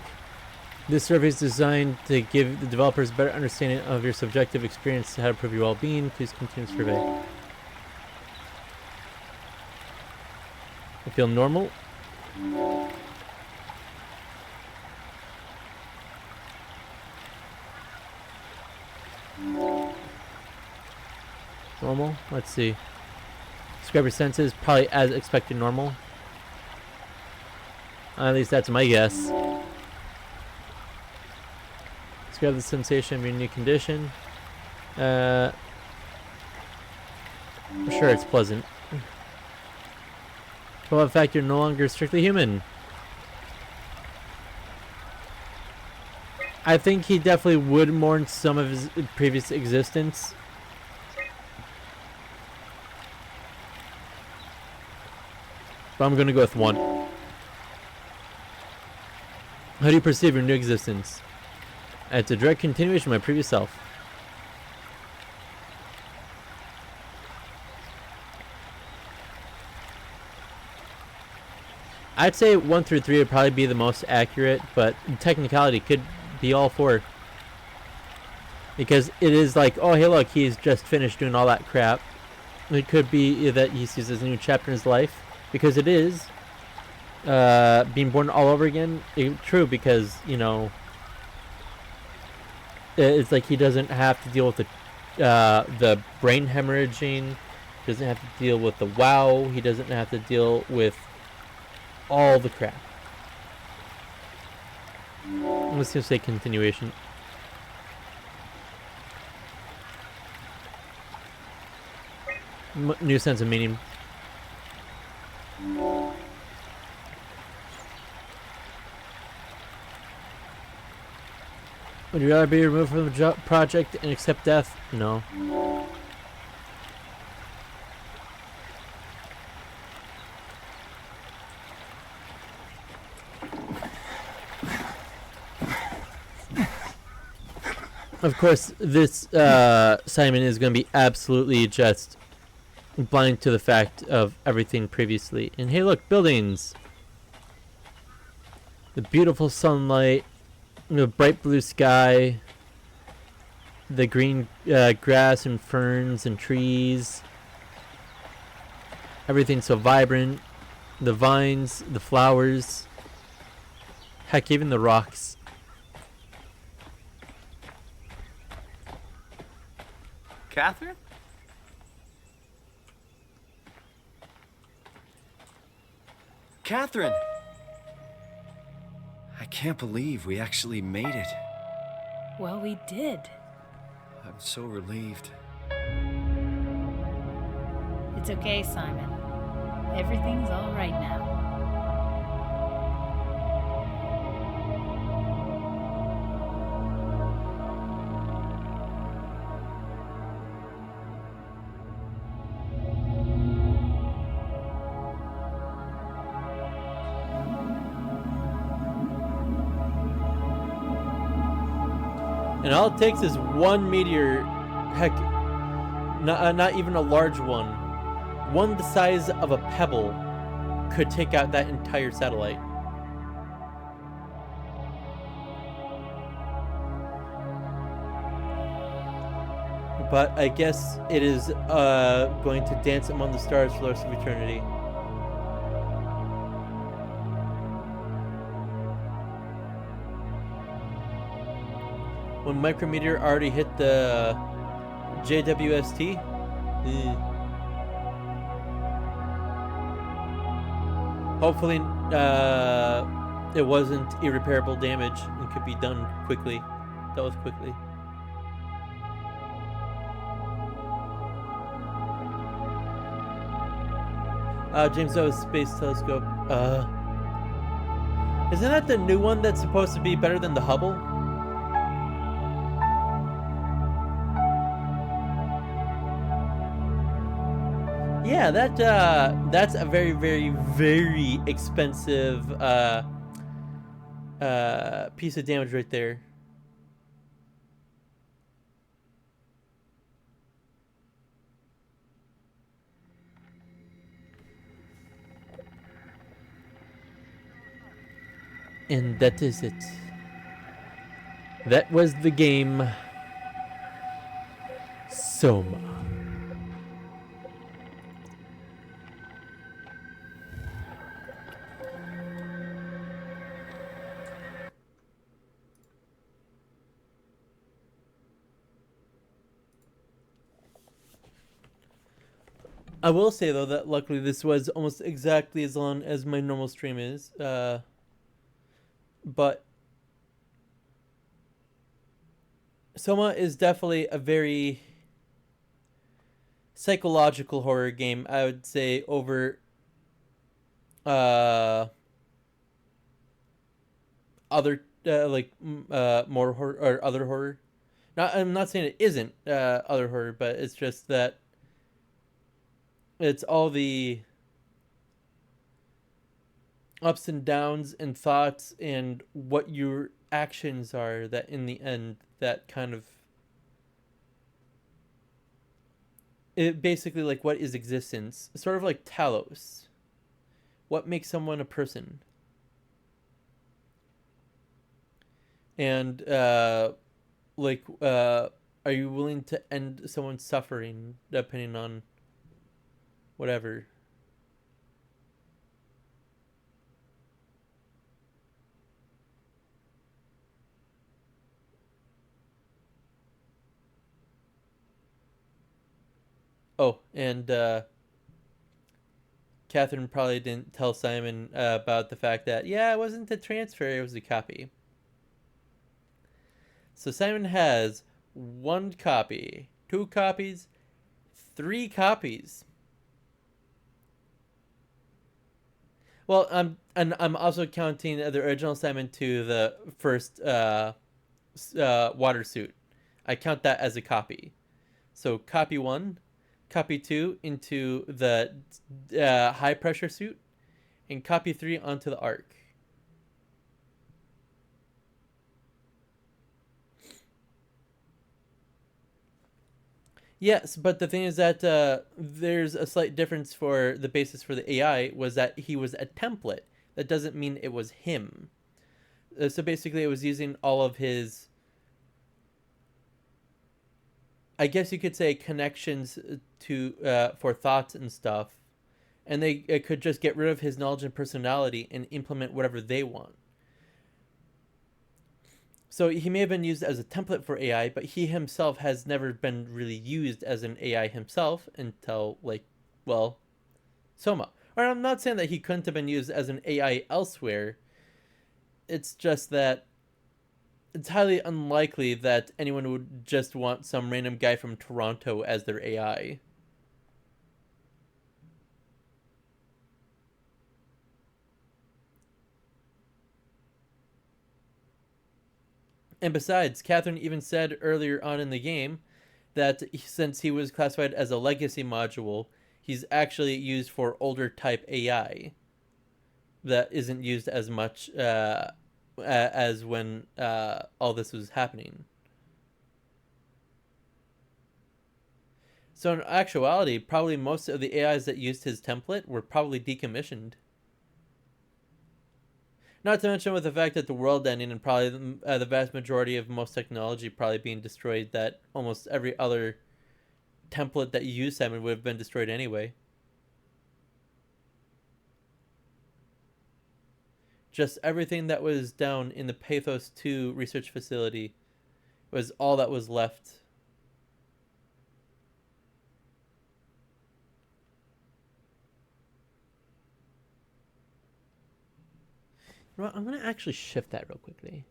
This survey is designed to give the developers a better understanding of your subjective experience to how to improve your well-being. Please continue the survey. I feel normal. Normal. Let's see. Describe your senses. Probably as expected normal. At least that's my guess. Describe the sensation of your new condition. I'm sure it's pleasant. Well, in fact, you're no longer strictly human. I think he definitely would mourn some of his previous existence. But I'm gonna go with 1. How do you perceive your new existence? It's a direct continuation of my previous self. I'd say 1 through 3 would probably be the most accurate, but technicality could be all 4. Because it is like, oh hey look, he's just finished doing all that crap. It could be that he sees this new chapter in his life. Because it is being born all over again. True, because, you know, it's like he doesn't have to deal with the brain hemorrhaging. He doesn't have to deal with the wow. He doesn't have to deal with all the crap. I'm just gonna say continuation. New sense of meaning. Would you rather be removed from the project and accept death? No. Of course, this Simon is going to be absolutely just blind to the fact of everything previously. And hey, look, buildings. The beautiful sunlight, the bright blue sky, the green grass and ferns and trees. Everything's so vibrant. The vines, the flowers. Heck, even the rocks. Catherine? Catherine! I can't believe we actually made it. Well, we did. I'm so relieved. It's okay, Simon. Everything's all right now. And all it takes is one meteor, heck, not even a large one the size of a pebble could take out that entire satellite. But I guess it is going to dance among the stars for the rest of eternity. When Micrometeor already hit the JWST. Hopefully it wasn't irreparable damage and could be done quickly. Dealt with quickly. James Webb Space Telescope. Isn't that the new one that's supposed to be better than the Hubble? Yeah, that's a very, very, very expensive piece of damage right there. And that is it. That was the game Soma. I will say though that luckily this was almost exactly as long as my normal stream is, but Soma is definitely a very psychological horror game, I would say, over other more horror or other horror. I'm not saying it isn't other horror, but it's just that it's all the ups and downs and thoughts and what your actions are that in the end that kind of it basically like what is existence, sort of like Talos. What makes someone a person? And are you willing to end someone's suffering depending on whatever? Oh, and Catherine probably didn't tell Simon about the fact that, yeah, it wasn't a transfer, it was a copy. So Simon has 1 copy, 2 copies, 3 copies. Well, I'm also counting the original Simon to the first water suit. I count that as a copy. So copy 1, copy 2 into the high pressure suit, and copy 3 onto the Ark. Yes, but the thing is that there's a slight difference for the basis for the AI was that he was a template. That doesn't mean it was him. So basically it was using all of his, I guess you could say, connections to for thoughts and stuff. And they could just get rid of his knowledge and personality and implement whatever they want. So he may have been used as a template for AI, but he himself has never been really used as an AI himself until, like, well, Soma. Or I'm not saying that he couldn't have been used as an AI elsewhere. It's just that it's highly unlikely that anyone would just want some random guy from Toronto as their AI. And besides, Catherine even said earlier on in the game that since he was classified as a legacy module, he's actually used for older type AI that isn't used as much as when all this was happening. So in actuality, probably most of the AIs that used his template were probably decommissioned. Not to mention with the fact that the world ending and probably the vast majority of most technology probably being destroyed, that almost every other template that you use, Simon, would have been destroyed anyway. Just everything that was down in the Pathos 2 research facility was all that was left. You know what? I'm going to actually shift that real quickly.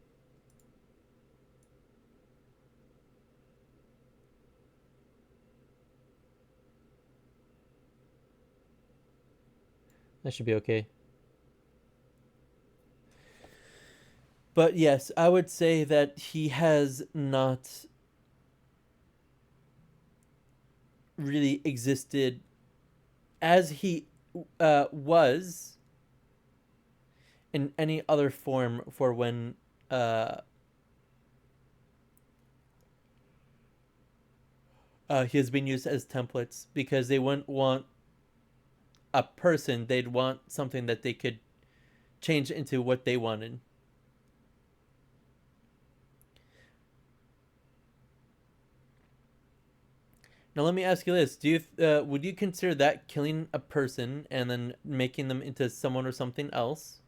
That should be okay. But yes, I would say that he has not really existed as he was in any other form for when he has been used as templates, because they wouldn't want a person, they'd want something that they could change into what they wanted. Now let me ask you this: would you consider that killing a person and then making them into someone or something else,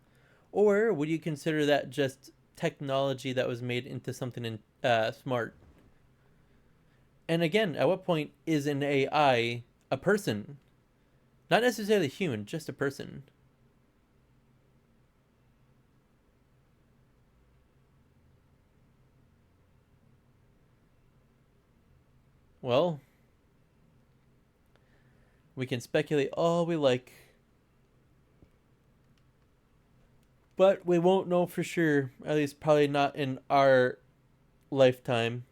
or would you consider that just technology that was made into something smart? And again, at what point is an AI a person? Not necessarily human, just a person. Well, we can speculate all we like, but we won't know for sure, at least probably not in our lifetime,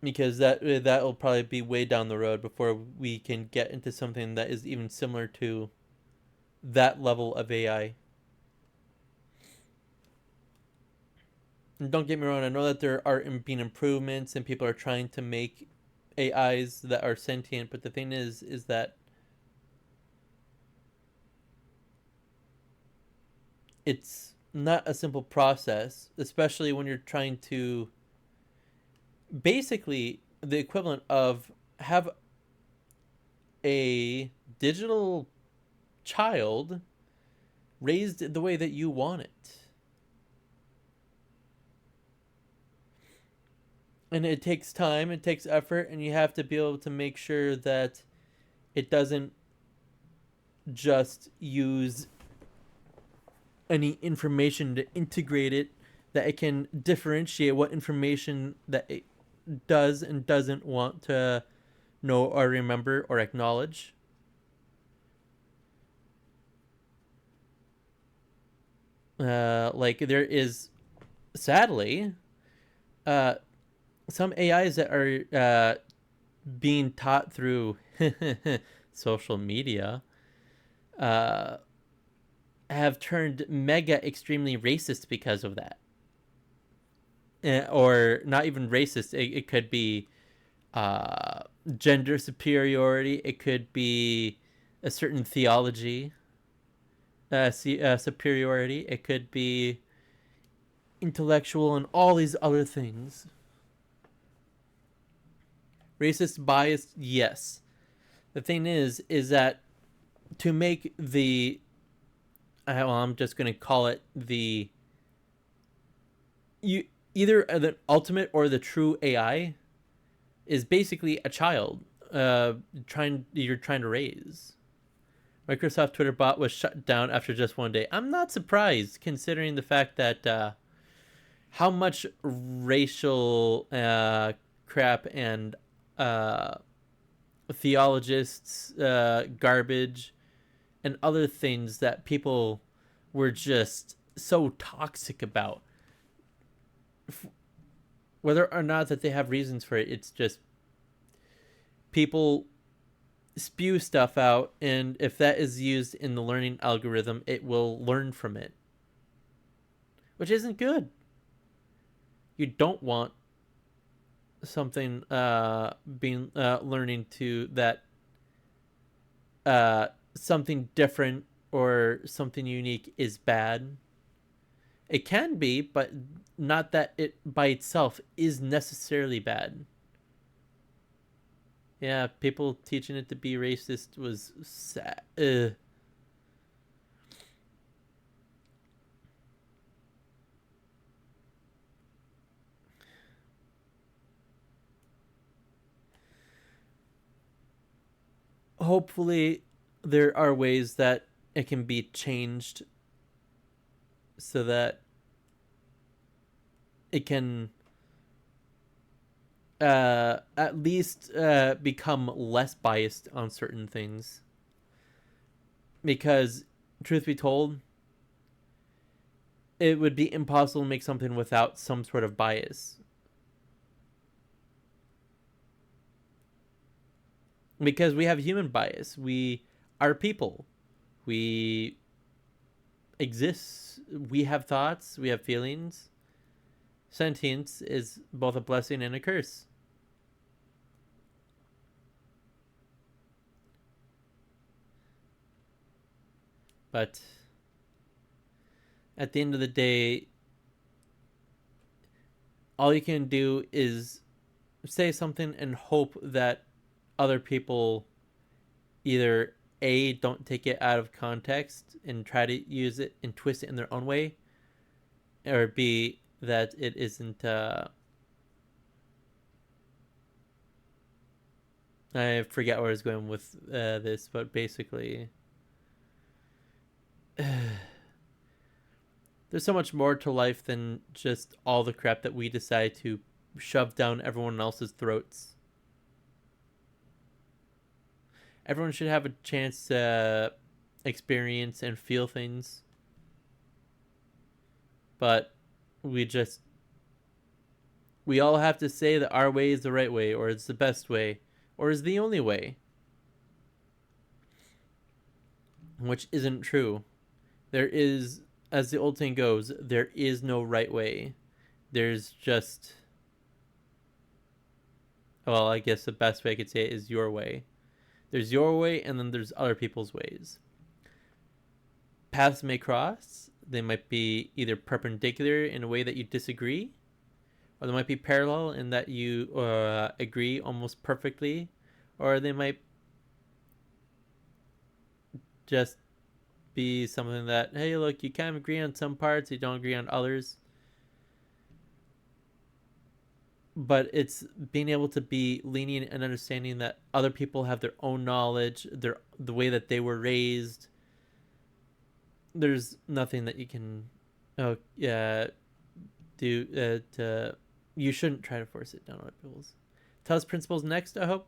because that'll probably be way down the road before we can get into something that is even similar to that level of AI. And don't get me wrong, I know that there are being improvements and people are trying to make AIs that are sentient, but the thing is that it's not a simple process, especially when you're trying to basically the equivalent of have a digital child raised the way that you want it. And it takes time, it takes effort, and you have to be able to make sure that it doesn't just use any information to integrate it, that it can differentiate what information that it does and doesn't want to know or remember or acknowledge. Like there is, sadly, some AIs that are being taught through social media have turned mega extremely racist because of that. Or not even racist. It could be gender superiority. It could be a certain theology superiority. It could be intellectual and all these other things. Racist bias, yes. The thing is that to make the, well, I'm just going to call it the, either the ultimate or the true AI is basically a child you're trying to raise. Microsoft Twitter bot was shut down after just one day. I'm not surprised, considering the fact that how much racial crap and theologists garbage and other things that people were just so toxic about, whether or not that they have reasons for it. It's just people spew stuff out, and if that is used in the learning algorithm, it will learn from it, which isn't good. You don't want something being learning to that something different or something unique is bad. It can be, but not that it by itself is necessarily bad. Yeah, people teaching it to be racist was sad. Hopefully there are ways that it can be changed so that it can at least become less biased on certain things. Because, truth be told, it would be impossible to make something without some sort of bias. Because we have human bias. We are people. We exist. We have thoughts. We have feelings. Sentience is both a blessing and a curse. But at the end of the day, all you can do is say something and hope that other people either A, don't take it out of context and try to use it and twist it in their own way, or B, that it isn't I forget where I was going with this, but basically there's so much more to life than just all the crap that we decide to shove down everyone else's throats. Everyone should have a chance to experience and feel things. But we all have to say that our way is the right way, or it's the best way, or is the only way. Which isn't true. There is, as the old saying goes, there is no right way. There's just, well, I guess the best way I could say it is your way. There's your way, and then there's other people's ways. Paths may cross. They might be either perpendicular in a way that you disagree, or they might be parallel in that you agree almost perfectly, or they might just be something that, hey, look, you kind of agree on some parts, you don't agree on others. But it's being able to be lenient and understanding that other people have their own knowledge, the way that they were raised. There's nothing that you can do you shouldn't try to force it down other people's. Talos Principles next, I hope.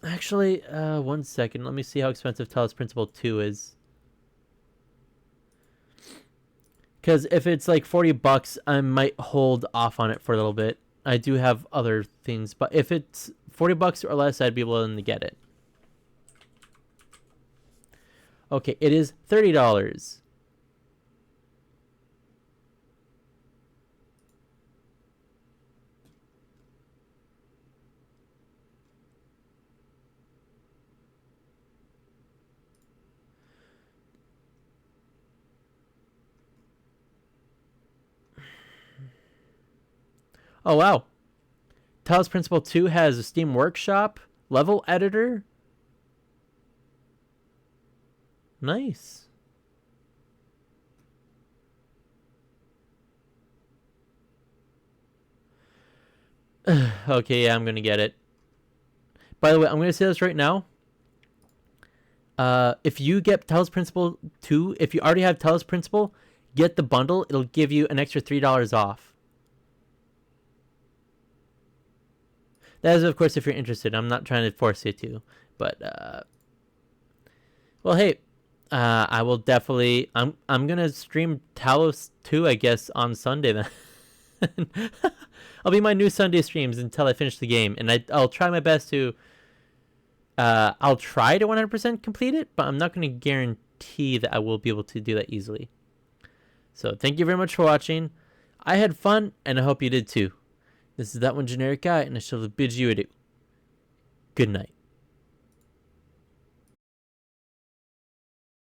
Actually, 1 second. Let me see how expensive Talos Principle 2 is. Because if it's like $40, I might hold off on it for a little bit. I do have other things, but if it's $40 or less, I'd be willing to get it. Okay, it is $30. Oh, wow. Talos Principle 2 has a Steam Workshop, level editor. Nice. Okay, yeah, I'm going to get it. By the way, I'm going to say this right now. If you get Talos Principle 2, if you already have Talos Principle, get the bundle. It'll give you an extra $3 off. That is, of course, if you're interested. I'm not trying to force you to. But, well, hey, I will definitely... I'm going to stream Talos 2, I guess, on Sunday then. I'll be my new Sunday streams until I finish the game. And I'll try my best to... I'll try to 100% complete it, but I'm not going to guarantee that I will be able to do that easily. So, thank you very much for watching. I had fun, and I hope you did too. This is That One Generic Guy, and I shall bid you adieu. Good night.